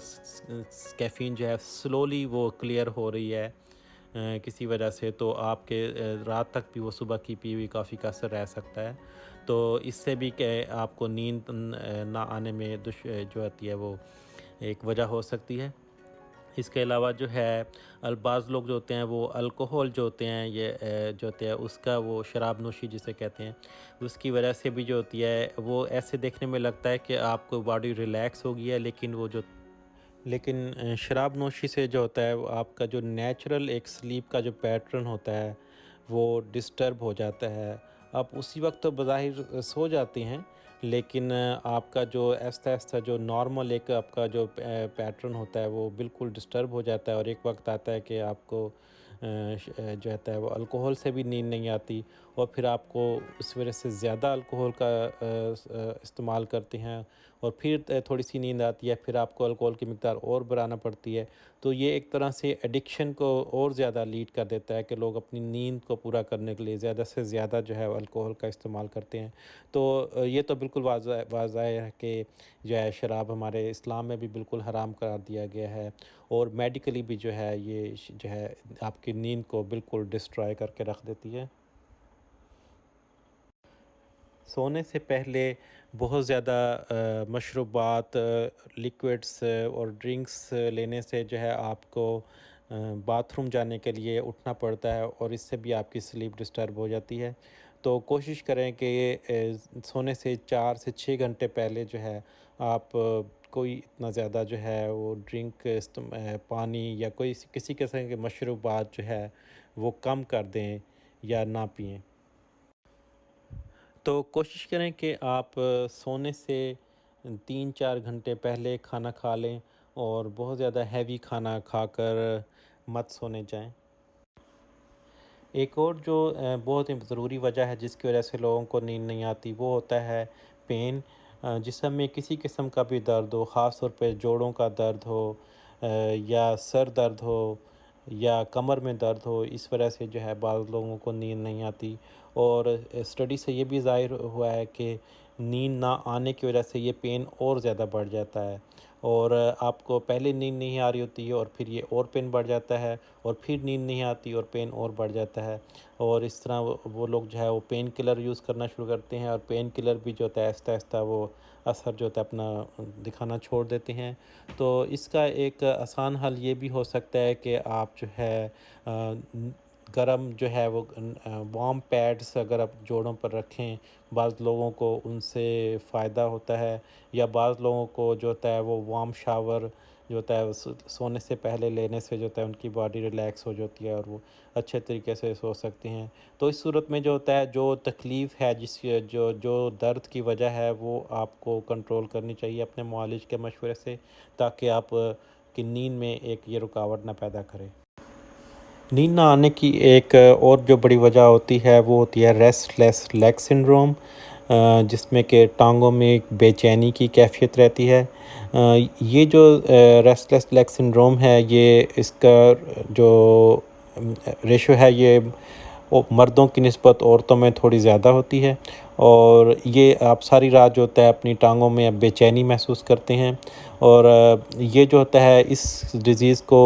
कैफ़ीन जो है स्लोली वो क्लियर हो रही है किसी वजह से, तो आपके रात तक भी वो सुबह की पी हुई कॉफ़ी का असर रह सकता है। तो इससे भी कि आपको नींद ना आने में जो आती है वो एक वजह हो सकती है। इसके अलावा जो है बाज़ लोग जो होते हैं वो अल्कोहल जो होते हैं ये जो होते हैं उसका वो शराब नोशी जिसे कहते हैं, उसकी वजह से भी जो होती है वो ऐसे देखने में लगता है कि आपको बॉडी रिलैक्स हो गई है, लेकिन शराब नोशी से जो होता है वो आपका जो नेचुरल एक स्लीप का जो पैटर्न होता है वो डिस्टर्ब हो जाता है। आप उसी वक्त तो बज़ाहिर सो जाते हैं, लेकिन आपका जो आहिस्ता-आहिस्ता जो नॉर्मल एक आपका जो पैटर्न होता है वो बिल्कुल डिस्टर्ब हो जाता है, और एक वक्त आता है कि आपको जो रहता है वो अल्कोहल से भी नींद नहीं आती, और फिर आपको उस वजह से ज़्यादा अल्कोहल का इस्तेमाल करते हैं, और फिर थोड़ी सी नींद आती है, फिर आपको अल्कोहल की मिक़दार और बढ़ाना पड़ती है। तो ये एक तरह से एडिक्शन को और ज़्यादा लीड कर देता है कि लोग अपनी नींद को पूरा करने के लिए ज़्यादा से ज़्यादा जो है अल्कोहल का इस्तेमाल करते हैं। तो ये तो बिल्कुल वाज़ह है कि जो है शराब हमारे इस्लाम में भी बिल्कुल हराम करार दिया गया है, और मेडिकली भी जो है ये जो है आपकी नींद को बिल्कुल डिस्ट्रॉय करके रख देती है। सोने से पहले बहुत ज़्यादा मशरूबात, लिक्विड्स और ड्रिंक्स लेने से जो है आपको बाथरूम जाने के लिए उठना पड़ता है, और इससे भी आपकी स्लीप डिस्टर्ब हो जाती है। तो कोशिश करें कि सोने से 4 से 6 घंटे पहले जो है आप कोई इतना ज़्यादा जो है वो ड्रिंक पानी या कोई किसी किस्म के मशरूबात जो है वो कम कर दें या ना पिएँ। तो कोशिश करें कि आप सोने से 3-4 घंटे पहले खाना खा लें, और बहुत ज़्यादा हैवी खाना खाकर मत सोने जाएं। एक और जो बहुत ही ज़रूरी वजह है जिसकी वजह से लोगों को नींद नहीं आती वो होता है पेन। जिस्म में किसी किस्म का भी दर्द हो, ख़ास तौर पे जोड़ों का दर्द हो, या सर दर्द हो, या कमर में दर्द हो, इस वजह से जो है बाज़ लोगों को नींद नहीं आती। और स्टडी से ये भी ज़ाहिर हुआ है कि नींद ना आने की वजह से ये पेन और ज़्यादा बढ़ जाता है, और आपको पहले नींद नहीं आ रही होती है और फिर ये और पेन बढ़ जाता है, और फिर नींद नहीं आती और पेन और बढ़ जाता है। और इस तरह वो लोग जो है वो पेन किलर यूज़ करना शुरू करते हैं, और पेन किलर भी जो होता है आहिस्ता-आहिस्ता वो असर जो होता है अपना दिखाना छोड़ देते हैं। तो इसका एक आसान हल ये भी हो सकता है कि आप जो है गरम जो है वो वार्म पैड्स अगर आप जोड़ों पर रखें, बाज़ लोगों को उनसे फ़ायदा होता है, या बाज़ लोगों को जो होता है वो वार्म शावर जो होता है सोने से पहले लेने से जो होता है उनकी बॉडी रिलैक्स हो जाती है और वो अच्छे तरीके से सो सकते हैं। तो इस सूरत में जो होता है जो तकलीफ़ है जो जो दर्द की वजह है वो आपको कंट्रोल करनी चाहिए अपने मुआलिज के मशवरे से, ताकि आप की नींद में एक ये रुकावट ना पैदा करे। नींद ना आने की एक और जो बड़ी वजह होती है वो होती है रेस्टलेस लेग सिंड्रोम, जिसमें कि टांगों में एक बेचैनी की कैफियत रहती है। ये जो रेस्टलेस लेग सिंड्रोम है ये इसका जो रेशो है ये वो मर्दों की निस्बत औरतों में थोड़ी ज़्यादा होती है। और ये आप सारी रात जो होता है अपनी टाँगों में अब बेचैनी महसूस करते हैं। और ये जो होता है इस डिज़ीज़ को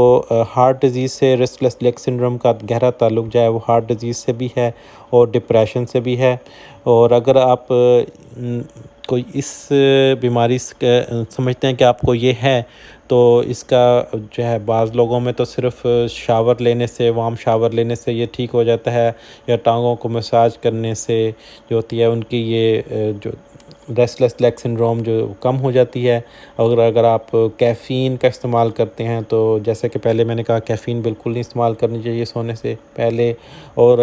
हार्ट डिज़ीज़ से रेस्टलेस लेग सिंड्रोम का गहरा ताल्लुक जो है वो हार्ट डिज़ीज़ से भी है और डिप्रेशन से भी है। और अगर आप कोई इस बीमारी समझते हैं कि आपको ये है, तो इसका जो है बाज़ लोगों में तो सिर्फ़ शावर लेने से, वार्म शावर लेने से ये ठीक हो जाता है, या टाँगों को मसाज करने से जो होती है उनकी ये जो रेस्टलेस लेग सिंड्रोम जो कम हो जाती है। अगर अगर आप कैफ़ीन का इस्तेमाल करते हैं, तो जैसे कि पहले मैंने कहा कैफ़ीन बिल्कुल नहीं इस्तेमाल करनी चाहिए सोने से पहले। और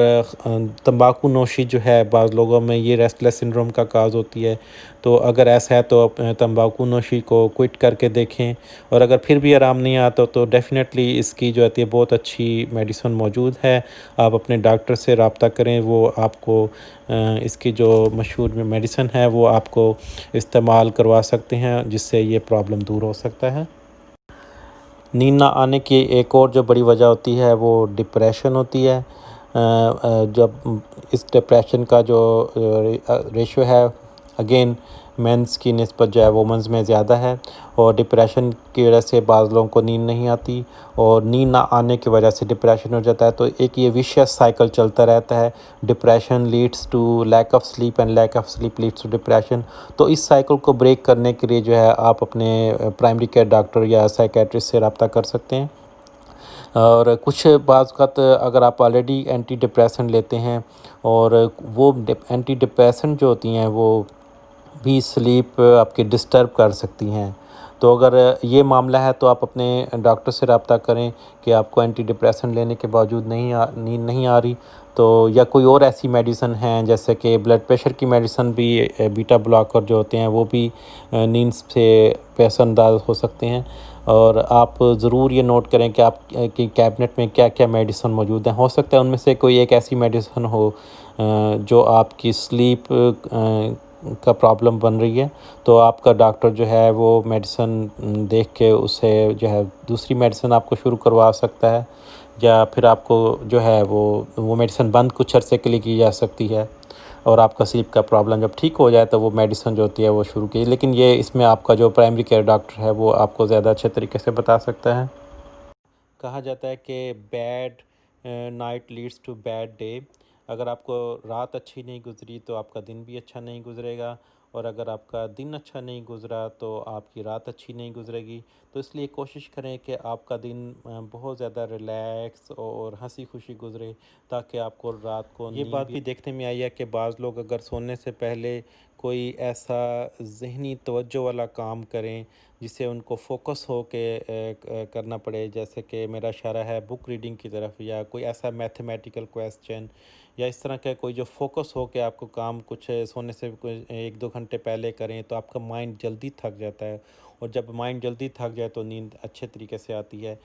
तंबाकू नोशी जो है बाज़ लोगों में ये रेस्टलेस सिंड्रोम का काज़ होती है। तो अगर ऐसा है तो तंबाकू नोशी को क्विट करके देखें। और अगर फिर भी आराम नहीं आता तो डेफ़िनेटली इसकी जो होती है बहुत अच्छी मेडिसिन मौजूद है। आप अपने डॉक्टर से रब्ता करें, वो आपको इसकी जो मशहूर मेडिसिन है वो आपको इस्तेमाल करवा सकते हैं, जिससे ये प्रॉब्लम दूर हो सकता है। नींद ना आने की एक और जो बड़ी वजह होती है वो डिप्रेशन होती है। जब इस डिप्रेशन का जो रेशो है अगेन मेंस की निस्बत जो है वुमेंस में ज़्यादा है। और डिप्रेशन की वजह से बाज़ लोगों को नींद नहीं आती, और नींद ना आने की वजह से डिप्रेशन हो जाता है। तो एक ये विशियस साइकिल चलता रहता है। Depression leads to lack of sleep and lack of sleep leads to depression. तो इस साइकिल को ब्रेक करने के लिए जो है आप अपने प्राइमरी केयर डॉक्टर या साइकेट्रिस्ट से रब्ता कर सकते हैं। और कुछ बाज़ात अगर आप ऑलरेडी एंटी डिप्रेसेंट लेते हैं, और वो एंटी डिप्रेसेंट जो होती हैं वो भी स्लीप आपकी डिस्टर्ब कर सकती हैं। तो अगर ये मामला है तो आप अपने डॉक्टर से रब्ता करें कि आपको एंटी डिप्रेसेंट लेने के बावजूद नींद नहीं आ रही, तो या कोई और ऐसी मेडिसिन हैं जैसे कि ब्लड प्रेशर की मेडिसिन भी, बीटा ब्लॉकर जो होते हैं वो भी नींद से असरअंदाज हो सकते हैं। और आप ज़रूर ये नोट करें कि आप की कैबिनेट में क्या-क्या मेडिसिन मौजूद हैं। हो सकता है उनमें से कोई एक ऐसी मेडिसिन हो जो आपकी स्लीप का प्रॉब्लम बन रही है, तो आपका डॉक्टर जो है वो मेडिसिन देख के उसे जो है दूसरी मेडिसिन आपको शुरू करवा सकता है, या फिर आपको जो है वो मेडिसिन बंद कुछ अरसे के लिए की जा सकती है। और आपका स्लीप का प्रॉब्लम जब ठीक हो जाए तो वो मेडिसिन जो होती है वो शुरू की। लेकिन ये इसमें आपका जो प्राइमरी केयर डॉक्टर है वो आपको ज़्यादा अच्छे तरीके से बता सकता है। कहा जाता है कि bad night leads to bad day. अगर आपको रात अच्छी नहीं गुजरी तो आपका दिन भी अच्छा नहीं गुजरेगा, और अगर आपका दिन अच्छा नहीं गुजरा तो आपकी रात अच्छी नहीं गुजरेगी। तो इसलिए कोशिश करें कि आपका दिन बहुत ज़्यादा रिलैक्स और हंसी खुशी गुजरे, ताकि आपको रात को ये बात भी देखने में आई है कि बाज़ लोग अगर सोने से पहले कोई ऐसा ज़हनी तवज्जो वाला काम करें जिससे उनको फ़ोकस हो के करना पड़े, जैसे कि मेरा इशारा है बुक रीडिंग की तरफ, या कोई ऐसा मैथमेटिकल क्वेश्चन, या इस तरह का कोई जो फ़ोकस हो के आपको काम कुछ सोने से कोई 1-2 घंटे पहले करें, तो आपका माइंड जल्दी थक जाता है। और जब माइंड जल्दी थक जाए तो नींद अच्छे तरीके से आती है।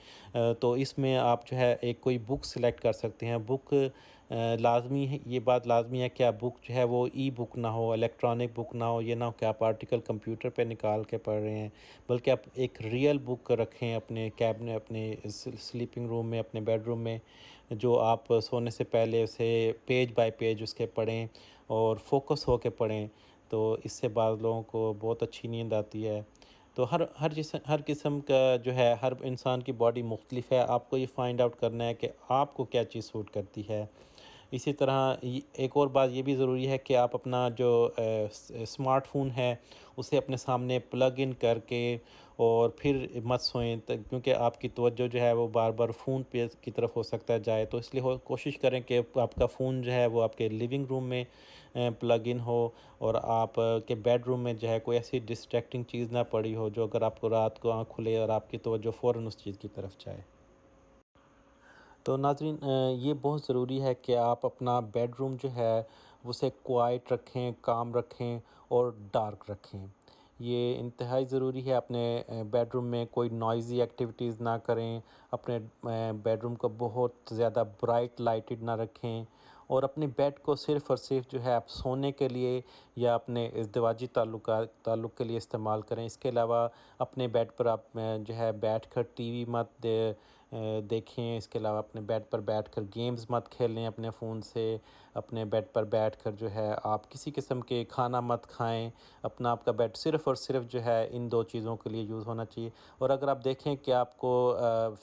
तो इसमें आप जो है एक कोई बुक सेलेक्ट कर सकते हैं। बुक लाज़मी है, ये बात लाज़मी है कि आप बुक जो है वो ई बुक ना हो, इलेक्ट्रॉनिक बुक ना हो। ये ना हो कि आप आर्टिकल कंप्यूटर पे निकाल के पढ़ रहे हैं, बल्कि आप एक रियल बुक रखें अपने कैबिनेट, अपने स्लीपिंग रूम में, अपने बेडरूम में, जो आप सोने से पहले उसे पेज बाय पेज उसके पढ़ें और फोकस हो के पढ़ें। तो इससे बाज़ लोगों को बहुत अच्छी नींद आती है। तो हर किस्म का जो है, हर इंसान की बॉडी मुख्तलिफ है। आपको ये फाइंड आउट करना है कि आपको क्या चीज़ सूट करती है। इसी तरह एक और बात ये भी ज़रूरी है कि आप अपना जो स्मार्टफ़ोन है उसे अपने सामने प्लग इन करके और फिर मत सोएं, क्योंकि आपकी तवज्जो जो है वो बार बार फ़ोन पे की तरफ हो सकता है जाए। तो इसलिए कोशिश करें कि आपका फ़ोन जो है वो आपके लिविंग रूम में प्लग इन हो, और आप के बेडरूम में जो है कोई ऐसी डिस्ट्रैक्टिंग चीज़ ना पड़ी हो जो अगर आपको रात को आँख खुले और आपकी तवज्जो फ़ौरन उस चीज़ की तरफ जाए। तो नाज़रीन, ये बहुत ज़रूरी है कि आप अपना बेडरूम जो है उसे क्वाइट रखें, काम रखें और डार्क रखें। ये इंतहाई ज़रूरी है। अपने बेडरूम में कोई नॉइज़ी एक्टिविटीज़ ना करें, अपने बेडरूम को बहुत ज़्यादा ब्राइट लाइटेड ना रखें, और अपने बेड को सिर्फ़ और सिर्फ जो है आप सोने के लिए या अपने इज़दिवाजी ताल्लुक़ के लिए इस्तेमाल करें। इसके अलावा अपने बेड पर आप जो है बैठकर टीवी मत देखें। इसके अलावा अपने बेड पर बैठकर गेम्स मत खेलें अपने फ़ोन से। अपने बेड पर बैठकर जो है आप किसी किस्म के खाना मत खाएं। अपना आपका बेड सिर्फ़ और सिर्फ जो है इन 2 चीज़ों के लिए यूज़ होना चाहिए। और अगर आप देखें कि आपको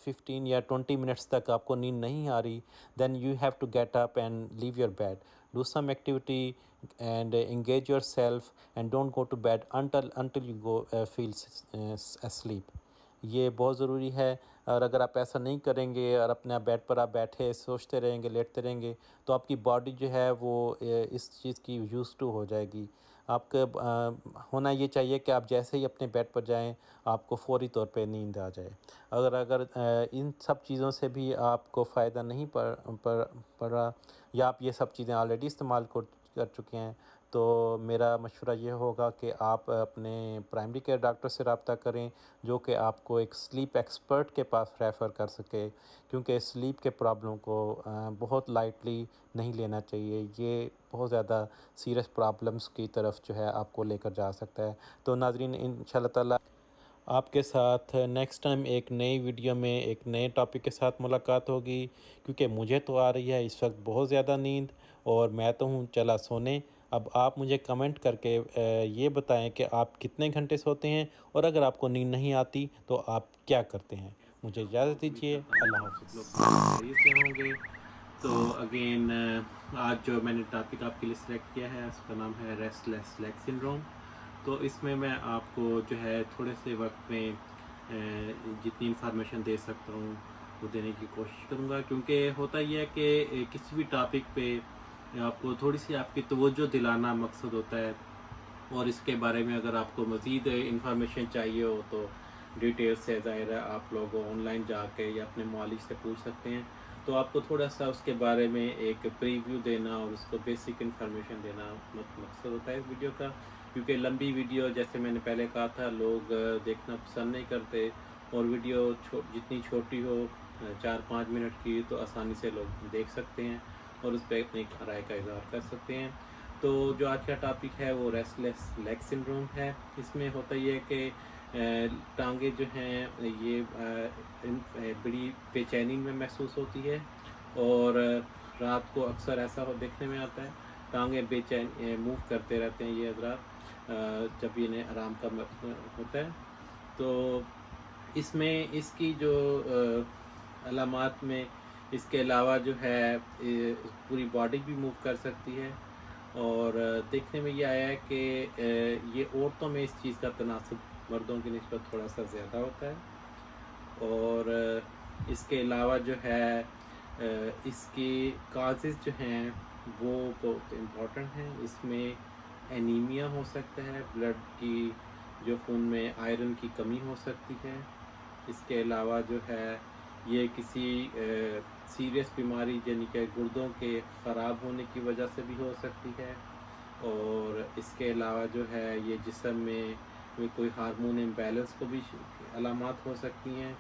15 या 20 मिनट्स तक आपको नींद नहीं आ रही, then you have to get up and leave your bed, do some activity and engage yourself and don't go to bed until you go feel asleep। ये बहुत ज़रूरी है। और अगर आप ऐसा नहीं करेंगे और अपने बेड पर आप बैठे सोचते रहेंगे, लेटते रहेंगे, तो आपकी बॉडी जो है वो इस चीज़ की यूज़ टू हो जाएगी। आपका होना ये चाहिए कि आप जैसे ही अपने बेड पर जाएं, आपको फ़ौरी तौर पे नींद आ जाए। अगर अगर इन सब चीज़ों से भी आपको फ़ायदा नहीं पड़ा, या आप ये सब चीज़ें ऑलरेडी इस्तेमाल कर चुके हैं, तो मेरा मशवरा ये होगा कि आप अपने प्राइमरी केयर डॉक्टर से रब्ता करें, जो कि आपको एक स्लीप एक्सपर्ट के पास रेफ़र कर सके, क्योंकि स्लीप के प्रॉब्लम को बहुत लाइटली नहीं लेना चाहिए। ये बहुत ज़्यादा सीरियस प्रॉब्लम्स की तरफ जो है आपको लेकर जा सकता है। तो नाज़रीन, इंशाल्लाह ताला आपके साथ नेक्स्ट टाइम एक नई वीडियो में एक नए टॉपिक के साथ मुलाकात होगी, क्योंकि मुझे तो आ रही है इस वक्त बहुत ज़्यादा नींद और मैं तो हूँ चला सोने। अब आप मुझे कमेंट करके ये बताएं कि आप कितने घंटे सोते हैं, और अगर आपको नींद नहीं आती तो आप क्या करते हैं। मुझे इजाज़त दीजिए। अल्लाह हाफ़िज़। लोग सही से होंगे। तो अगेन आज जो मैंने टॉपिक आपके लिए सिलेक्ट किया है उसका नाम है रेस्टलेस लेग सिंड्रोम। तो इसमें मैं आपको जो है थोड़े से वक्त में जितनी इन्फॉर्मेशन दे सकता हूँ वो देने की कोशिश करूँगा, क्योंकि होता ही है कि किसी भी टॉपिक पे आपको थोड़ी सी आपकी तवज्जो दिलाना मकसद होता है। और इसके बारे में अगर आपको मज़ीद इन्फॉर्मेशन चाहिए हो तो डिटेल से ज़ाहिर है आप लोग ऑनलाइन जाके या अपने मालिक से पूछ सकते हैं। तो आपको थोड़ा सा उसके बारे में एक प्रीव्यू देना और उसको बेसिक इन्फॉर्मेशन देना मकसद होता है इस वीडियो का, क्योंकि लंबी वीडियो जैसे मैंने पहले कहा था लोग देखना पसंद नहीं करते, और वीडियो जितनी छोटी हो 4-5 मिनट की तो आसानी से लोग देख सकते हैं और उस पर अपनी राय का इज़हार कर सकते हैं। तो जो आज का टॉपिक है वो रेस्टलेस लेग सिंड्रोम है। इसमें होता ये है कि टांगे जो हैं ये बड़ी बेचैनी में महसूस होती है, और रात को अक्सर ऐसा देखने में आता है टांगे बेचैन मूव करते रहते हैं ये हज़रात जब इन्हें आराम का होता है। तो इसमें इसकी जो अलामात में इसके अलावा जो है पूरी बॉडी भी मूव कर सकती है, और देखने में ये आया है कि ये औरतों में इस चीज़ का तनासुब मर्दों की निस्बत थोड़ा सा ज़्यादा होता है। और इसके अलावा जो है इसकी काजेज़ जो हैं वो बहुत इम्पोर्टेंट हैं। इसमें एनीमिया हो सकता है, ब्लड की जो खून में आयरन की कमी हो सकती है। इसके अलावा जो है ये किसी सीरियस बीमारी यानी कि गुर्दों के ख़राब होने की वजह से भी हो सकती है। और इसके अलावा जो है ये जिस्म में कोई हार्मोन इम्बैलेंस को भी अलामात हो सकती हैं।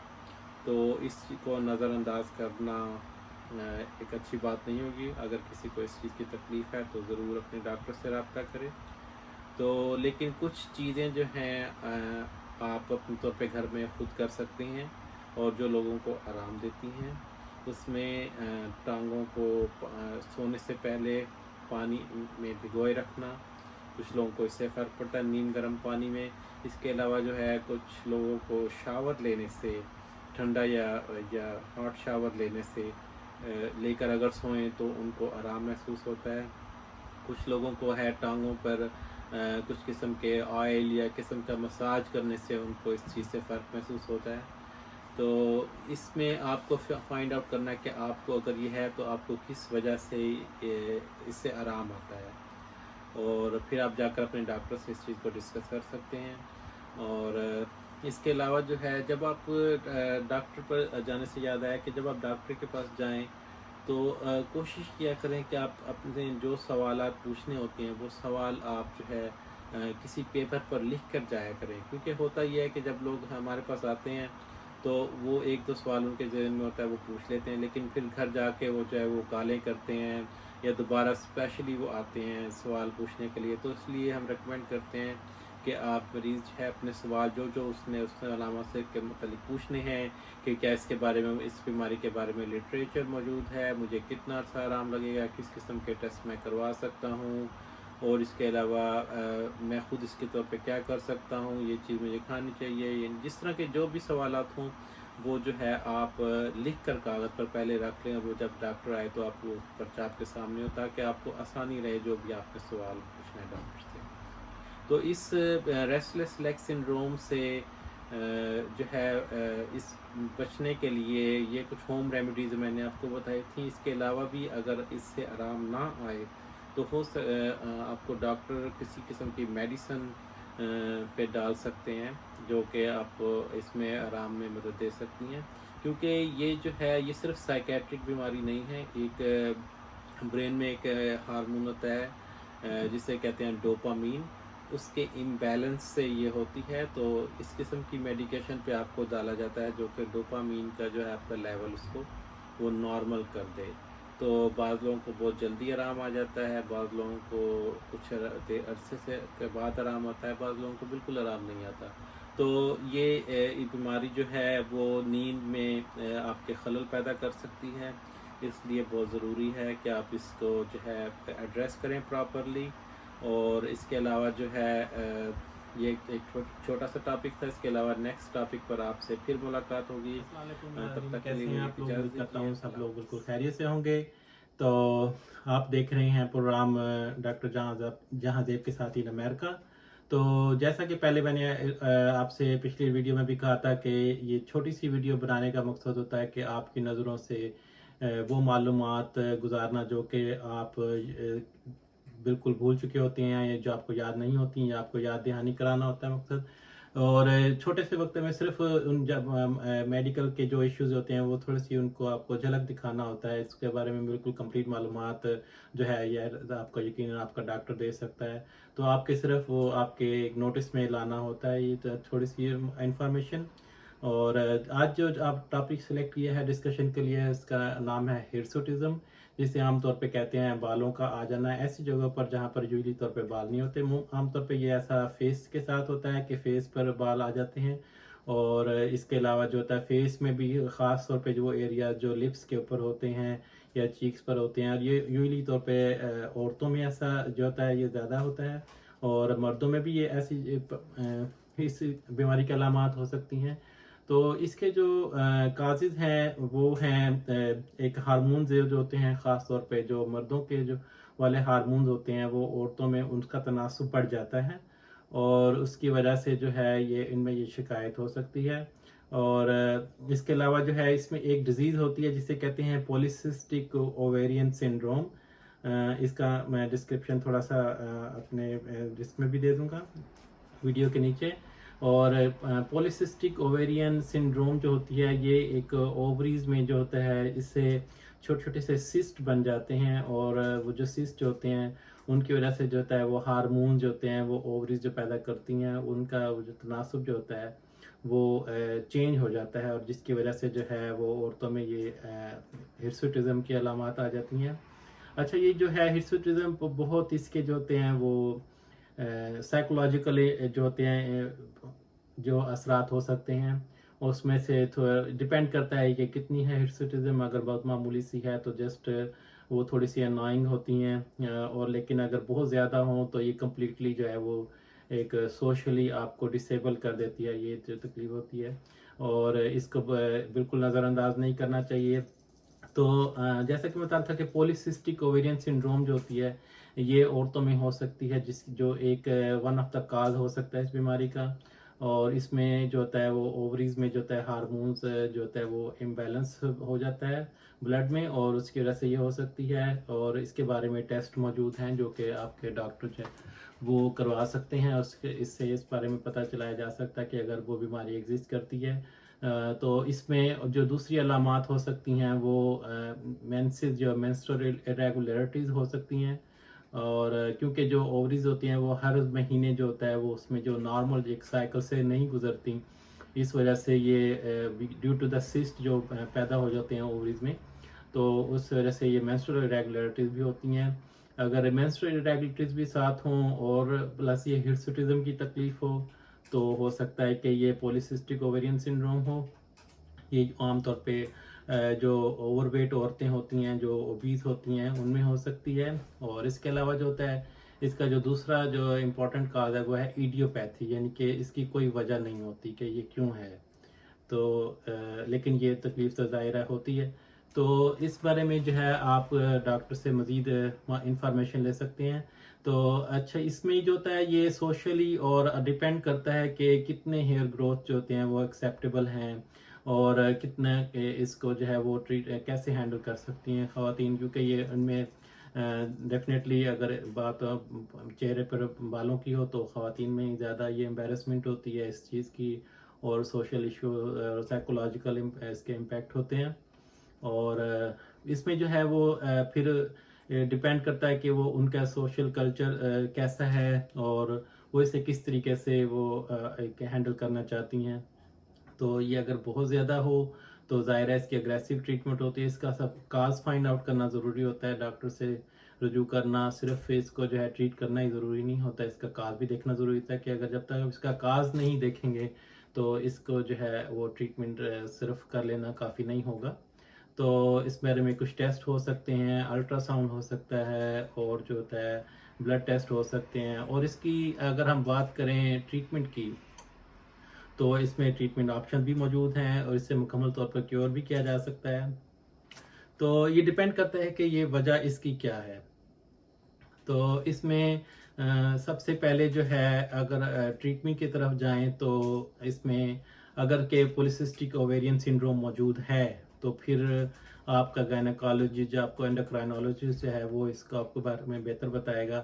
तो इसको नज़रअंदाज करना एक अच्छी बात नहीं होगी। अगर किसी को इस चीज़ की तकलीफ़ है तो ज़रूर अपने डॉक्टर से रब्ता करें। तो लेकिन कुछ चीज़ें जो हैं आप अपने तौर पे घर में ख़ुद कर सकते हैं और जो लोगों को आराम देती हैं। उसमें टांगों को सोने से पहले पानी में भिगोए रखना, कुछ लोगों को इससे फ़र्क पड़ता है नीम गर्म पानी में। इसके अलावा जो है कुछ लोगों को शावर लेने से, ठंडा या हॉट शावर लेने से लेकर अगर सोएं तो उनको आराम महसूस होता है। कुछ लोगों को है टांगों पर कुछ किस्म के ऑयल या किस्म का मसाज करने से उनको इस चीज़ से फ़र्क महसूस होता है। तो इसमें आपको फाइंड आउट करना है कि आपको अगर ये है तो आपको किस वजह से इससे आराम आता है, और फिर आप जाकर अपने डॉक्टर से इस चीज़ को डिस्कस कर सकते हैं। और इसके अलावा जो है जब आप डॉक्टर पर जाने से याद आया कि जब आप डॉक्टर के पास जाएं तो कोशिश किया करें कि आप अपने जो सवालात पूछने होते हैं वो सवाल आप जो है किसी पेपर पर लिख कर जाया करें। क्योंकि होता यह है कि जब लोग हमारे पास आते हैं तो वो एक दो सवाल उनके जहन में होता है वो पूछ लेते हैं, लेकिन फिर घर जाके वो जो है वो गालें करते हैं या दोबारा स्पेशली वो आते हैं सवाल पूछने के लिए। तो इसलिए हम रेकमेंड करते हैं कि आप मरीज़ है अपने सवाल जो उसने अलामत से के मतलब पूछने हैं कि क्या इसके बारे में, इस बीमारी के बारे में लिटरेचर मौजूद है, मुझे कितना अच्छा आराम लगेगा, किस किस्म के टेस्ट मैं करवा सकता हूँ, और इसके अलावा मैं ख़ुद इसके तौर पे क्या कर सकता हूँ, ये चीज़ मुझे खानी चाहिए, ये जिस तरह के जो भी सवालात हों वो जो है आप लिख कर कागज़ पर पहले रख लें, और वो जब डॉक्टर आए तो आप वो पर्चा आपके सामने हो, ताकि आपको आसानी रहे जो भी आपने सवाल पूछना है डॉक्टर से। तो इस रेस्टलेस लेग सिंड्रोम से जो है इस बचने के लिए ये कुछ होम रेमेडीज़ मैंने आपको बताई थी। इसके अलावा भी अगर इससे आराम ना आए तो आपको डॉक्टर किसी किस्म की मेडिसिन पे डाल सकते हैं जो कि आपको इसमें आराम में मदद दे सकती हैं, क्योंकि ये जो है ये सिर्फ साइकेट्रिक बीमारी नहीं है। एक ब्रेन में एक हार्मोन होता है जिसे कहते हैं डोपामीन, उसके इम्बैलेंस से ये होती है। तो इस किस्म की मेडिकेशन पे आपको डाला जाता है जो कि डोपामीन का जो है आपका लेवल उसको वो नॉर्मल कर दे। तो बाज़ लोगों को बहुत जल्दी आराम आ जाता है, बाज़ लोगों को कुछ अरसे से के बाद आराम आता है, बाज़ लोगों को बिल्कुल आराम नहीं आता। तो ये बीमारी जो है वो नींद में आपके खलल पैदा कर सकती है, इसलिए बहुत ज़रूरी है कि आप इसको जो है एड्रेस करें प्रॉपरली। और इसके अलावा जो है ये एक छोटा सा टॉपिक था, इसके अलावा नेक्स्ट टॉपिक पर आपसे फिर मुलाकात होगी। तब तक के लिए आप लोग इजाज़त करता हूँ, सब दीजिए। लोग बिल्कुल खैरियत से होंगे। तो आप देख रहे हैं प्रोग्राम डॉक्टर जहांदेव के साथ इन अमेरिका। तो जैसा कि पहले मैंने आपसे पिछली वीडियो में भी कहा था कि ये छोटी सी वीडियो बनाने का मकसद होता है कि आपकी नज़रों से वो मालूमात गुजारना जो कि आप बिल्कुल भूल चुके होते हैं, या जो आपको याद नहीं होती हैं, या आपको याद दहानी कराना होता है मकसद। और छोटे से वक्त में सिर्फ उन जब मेडिकल के जो इश्यूज़ होते हैं वो थोड़ी सी उनको आपको झलक दिखाना होता है। इसके बारे में बिल्कुल कंप्लीट मालूमात जो है ये आपको यकीनन आपका डॉक्टर दे सकता है। तो आपके सिर्फ वो आपके एक नोटिस में लाना होता है ये थोड़ी सी इंफॉर्मेशन। और आज जो आप टॉपिक सेलेक्ट किया है डिस्कशन के लिए, इसका नाम है हिर्सुटिज्म, जिसे आमतौर पे कहते हैं बालों का आ जाना ऐसी जगह पर जहाँ पर यूजली तौर पे बाल नहीं होते। आमतौर पे ये ऐसा फेस के साथ होता है कि फेस पर बाल आ जाते हैं। और इसके अलावा जो होता है फेस में भी ख़ास तौर पे जो एरिया जो लिप्स के ऊपर होते हैं या चीक्स पर होते हैं, और ये यूजली तौर पे औरतों में ऐसा जो होता है ये ज़्यादा होता है, और मर्दों में भी ये ऐसी इस बीमारी की अलामात हो सकती हैं। तो इसके जो काजेज़ हैं वो हैं एक हार्मोन जो होते हैं, ख़ास तौर पे जो मर्दों के जो वाले हार्मोन्स होते हैं वो औरतों में उनका तनासुब बढ़ जाता है, और उसकी वजह से जो है ये इनमें ये शिकायत हो सकती है। और इसके अलावा जो है इसमें एक डिज़ीज़ होती है जिसे कहते हैं पॉलीसिस्टिक ओवेरियन सिंड्रोम। इसका मैं डिस्क्रिप्शन थोड़ा सा अपने जिसमें भी दे दूँगा वीडियो के नीचे। और पॉलीसिस्टिक ओवेरियन सिंड्रोम जो होती है ये एक ओवरीज में जो होता है इससे छोटे छोटे से सिस्ट बन जाते हैं, और वो जो सिस्ट होते हैं उनकी वजह से जो होता है वो हार्मोन जो होते हैं वो ओवरीज जो पैदा करती हैं उनका वो जो तनासुब जो होता है वो चेंज हो जाता है, और जिसकी वजह से जो है वो औरतों में ये हिर्सुटिज्म की अलामात आ जाती हैं। अच्छा, ये जो है हिर्सुटिज्म बहुत इसके जो होते हैं वो साइकोलॉजिकली जो होते हैं जो असरात हो सकते हैं, उसमें से थोड़ा डिपेंड करता है कि कितनी है हिर्सुटिज्म। अगर बहुत मामूली सी है तो जस्ट वो थोड़ी सी अनोइंग होती हैं, और लेकिन अगर बहुत ज़्यादा हो तो ये कम्प्लीटली जो है वो एक सोशली आपको डिसेबल कर देती है, ये जो तकलीफ होती है, और इसको बिल्कुल नज़रअंदाज नहीं करना चाहिए। तो जैसा कि मैं बता रहा था कि पॉलीसिस्टिक ओवेरियन सिंड्रोम जो होती है ये औरतों में हो सकती है, जो एक वन ऑफ द काज हो सकता है इस बीमारी का। और इसमें जो होता है वो ओवरीज में जो होता है हार्मोन्स जो होता है वो इम्बैलेंस हो जाता है ब्लड में, और उसकी वजह से ये हो सकती है। और इसके बारे में टेस्ट मौजूद हैं जो कि आपके डॉक्टर जो वो करवा सकते हैं, उसके इससे इस बारे में पता चलाया जा सकता है कि अगर वो बीमारी एग्जिस्ट करती है। तो इसमें जो दूसरी अलामात हो सकती हैं वो मेंसेस जो मेंस्ट्रुअल इरेगुलरिटीज़ हो सकती हैं, और क्योंकि जो ओवरीज होती हैं वो हर महीने जो होता है वो उसमें जो नॉर्मल एक साइकिल से नहीं गुजरती, इस वजह से ये ड्यू टू द सिस्ट जो पैदा हो जाते हैं ओवरीज में, तो उस वजह से ये मेंस्ट्रुअल इरेगुलरिटीज़ भी होती हैं। अगर मेंस्ट्रुअल इरेगुलरिटीज भी साथ हों और प्लस ये हिर्सुटिज्म की तकलीफ तो हो सकता है कि ये पॉलीसिस्टिक ओवेरियन सिंड्रोम हो। ये आमतौर पे जो ओवरवेट औरतें होती हैं, जो ओबीज होती हैं, उनमें हो सकती है। और इसके अलावा जो होता है, इसका जो दूसरा जो इम्पोर्टेंट काज है वो है इडियोपैथी, यानी कि इसकी कोई वजह नहीं होती कि ये क्यों है। तो लेकिन ये तकलीफ तो ज़ाहिर होती है। तो इस बारे में जो है आप डॉक्टर से मज़ीद इंफॉर्मेशन ले सकते हैं। तो अच्छा, इसमें जो होता है ये सोशली और डिपेंड करता है कि कितने हेयर ग्रोथ जो होते हैं वो एक्सेप्टेबल हैं और कितना इसको जो है वो ट्रीट कैसे हैंडल कर सकती हैं ख़वातीन, क्योंकि ये उनमें डेफिनेटली अगर बात चेहरे पर बालों की हो तो ख़वातीन में ज़्यादा ये एम्बेरसमेंट होती है इस चीज़ की, और सोशल इशू साइकोलॉजिकल इसके इम्पेक्ट होते हैं। और इसमें जो है वो फिर डिपेंड करता है कि वो उनका सोशल कल्चर कैसा है और वो इसे किस तरीके से वो हैंडल करना चाहती हैं। तो ये अगर बहुत ज़्यादा हो तो ज़ाहिर है इसकी अग्रेसिव ट्रीटमेंट होती है। इसका सब काज फाइंड आउट करना ज़रूरी होता है, डॉक्टर से रुजू करना, सिर्फ इसको जो है ट्रीट करना ही ज़रूरी नहीं होता, इसका काज भी देखना ज़रूरी होता है कि अगर जब तक इसका काज नहीं देखेंगे तो इसको जो है वो ट्रीटमेंट सिर्फ कर लेना काफ़ी नहीं होगा। तो इस बारे में कुछ टेस्ट हो सकते हैं, अल्ट्रासाउंड हो सकता है और जो होता है ब्लड टेस्ट हो सकते हैं। और इसकी अगर हम बात करें ट्रीटमेंट की तो इसमें ट्रीटमेंट ऑप्शन भी मौजूद हैं और इससे मुकम्मल तौर पर क्योर भी किया जा सकता है। तो ये डिपेंड करता है कि ये वजह इसकी क्या है। तो इसमें सबसे पहले जो है अगर ट्रीटमेंट की तरफ जाएं तो इसमें अगर के पॉलीसिस्टिक ओवेरियन सिंड्रोम मौजूद है तो फिर आपका गायनेकोलॉजिस्ट जो आपको एंडोक्राइनोलॉजिस्ट जो है वो इसका आपको बारे में बेहतर बताएगा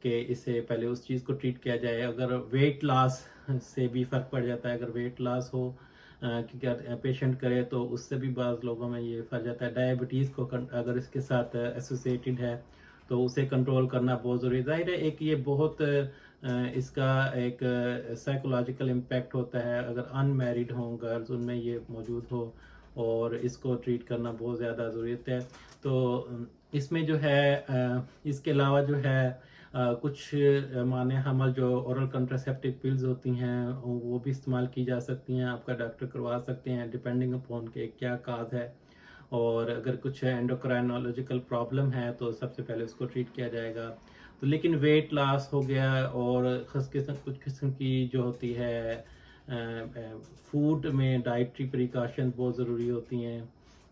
कि इससे पहले उस चीज़ को ट्रीट किया जाए। अगर वेट लॉस से भी फ़र्क पड़ जाता है, अगर वेट लॉस हो कि क्या पेशेंट करे तो उससे भी बाज़ लोगों में ये फर्क जाता है। डायबिटीज़ को अगर इसके साथ एसोसिएटेड है तो उसे कंट्रोल करना बहुत ज़रूरी है। ज़ाहिर है एक ये बहुत इसका एक साइकोलॉजिकल इम्पैक्ट होता है अगर अनमैरिड हों गर्ल्स, उनमें ये मौजूद हो और इसको ट्रीट करना बहुत ज़्यादा ज़रूरत है। तो इसमें जो है इसके अलावा जो है कुछ माने हमल जो ओरल कंट्रासेप्टिव पिल्स होती हैं वो भी इस्तेमाल की जा सकती हैं, आपका डॉक्टर करवा सकते हैं डिपेंडिंग अपॉन के क्या काज है। और अगर कुछ एंडोक्राइनोलॉजिकल प्रॉब्लम है तो सबसे पहले उसको ट्रीट किया जाएगा। तो लेकिन वेट लॉस हो गया और कुछ किस्म की जो होती है फूड में डाइटरी प्रिकॉशन बहुत ज़रूरी होती हैं,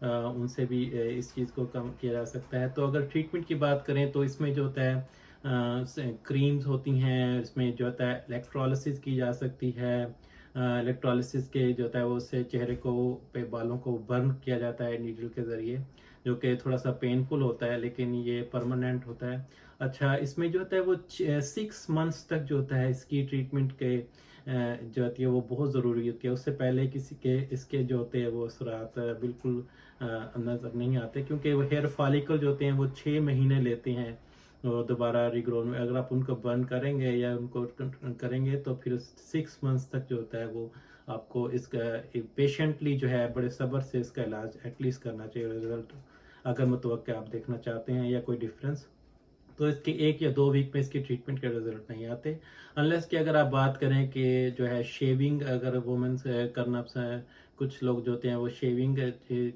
उनसे भी इस चीज़ को कम किया जा सकता है। तो अगर ट्रीटमेंट की बात करें तो इसमें जो होता है क्रीम्स होती हैं, इसमें जो होता है इलेक्ट्रोलिसिस की जा सकती है। इलेक्ट्रोलिसिस के जो होता है वो उससे चेहरे को पे बालों को बर्न किया जाता है नीडल के ज़रिए, जो कि थोड़ा सा पेनफुल होता है लेकिन ये परमानेंट होता है। अच्छा, इसमें जो होता है वो 6 मंथ्स तक जो होता है इसकी ट्रीटमेंट के जो होती है वो बहुत ज़रूरी होती है। उससे पहले किसी के इसके जो होते हैं वो असरात बिल्कुल नज़र नहीं आते, क्योंकि वो हेयर फॉलिकल जो होते हैं वो 6 महीने लेते हैं और दोबारा रिग्रोन में। अगर आप उनको बर्न करेंगे या उनको करेंगे तो फिर 6 मंथ्स तक जो होता है वो आपको इसका पेशेंटली जो है बड़े सब्र से इसका इलाज एटलीस्ट करना चाहिए। रिजल्ट अगर मुतवक्किल आप देखना चाहते हैं या कोई डिफरेंस, तो इसके 1 या 2 वीक में इसकी ट्रीटमेंट के रिजल्ट नहीं आते। अनलेस कि अगर आप बात करें कि जो है शेविंग अगर वुमेंस करना कुछ लोग जो होते हैं वो शेविंग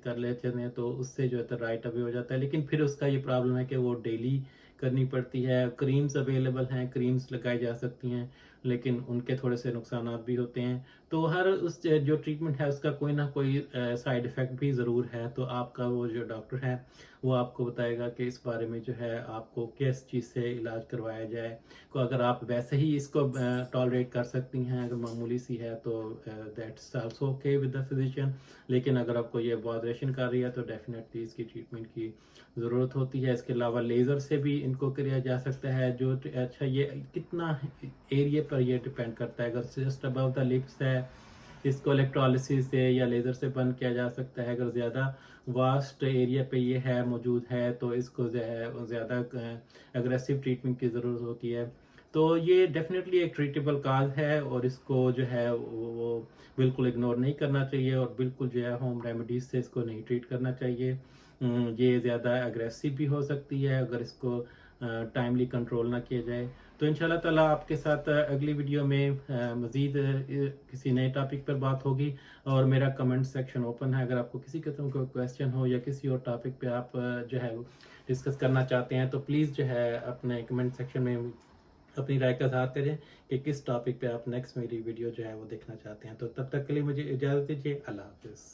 कर लेते हैं तो उससे जो है राइट अवे हो जाता है। लेकिन फिर उसका ये प्रॉब्लम है कि वो डेली करनी पड़ती है। क्रीम्स अवेलेबल हैं, क्रीम्स लगाई जा सकती हैं, लेकिन उनके थोड़े से नुकसान भी होते हैं। तो हर उस जो ट्रीटमेंट है उसका कोई ना कोई साइड इफ़ेक्ट भी ज़रूर है। तो आपका वो जो डॉक्टर है वो आपको बताएगा कि इस बारे में जो है आपको किस चीज़ से इलाज करवाया जाए। तो अगर आप वैसे ही इसको टॉलरेट कर सकती हैं, अगर मामूली सी है तो that's also okay with the physician. लेकिन अगर आपको ये बॉदरेशन कर रही है तो डेफिनेटली इसकी ट्रीटमेंट की ज़रूरत होती है। इसके अलावा लेज़र से भी इनको किया जा सकता है। जो अच्छा, ये कितना एरिया पर ये डिपेंड करता है। अगर जस्ट अबव द लिप्स है इसको इलेक्ट्रोलिसिस से या लेज़र से बंद किया जा सकता है। अगर ज़्यादा वास्ट एरिया पे ये है मौजूद है तो इसको जो है ज़्यादा एग्रेसिव ट्रीटमेंट की ज़रूरत होती है। तो ये डेफिनेटली एक ट्रीटेबल काज है और इसको जो है वो बिल्कुल इग्नोर नहीं करना चाहिए और बिल्कुल जो है होम रेमेडीज से इसको नहीं ट्रीट करना चाहिए। ये ज़्यादा एग्रेसिव भी हो सकती है। अगर इसको टाइमली कंट्रोल ना किया जाए। तो इंशाल्लाह ताला आपके साथ अगली वीडियो में मज़ीद किसी नए टॉपिक पर बात होगी। और मेरा कमेंट सेक्शन ओपन है, अगर आपको किसी किस्म का क्वेश्चन हो या किसी और टॉपिक पे आप जो है डिस्कस करना चाहते हैं तो प्लीज़ जो है अपने कमेंट सेक्शन में अपनी राय का इज़हार करें कि किस टॉपिक पे आप नेक्स्ट मेरी वीडियो जो है वो देखना चाहते हैं। तो तब तक के लिए मुझे इजाज़त दीजिए। अल्लाह हाफ़िज़।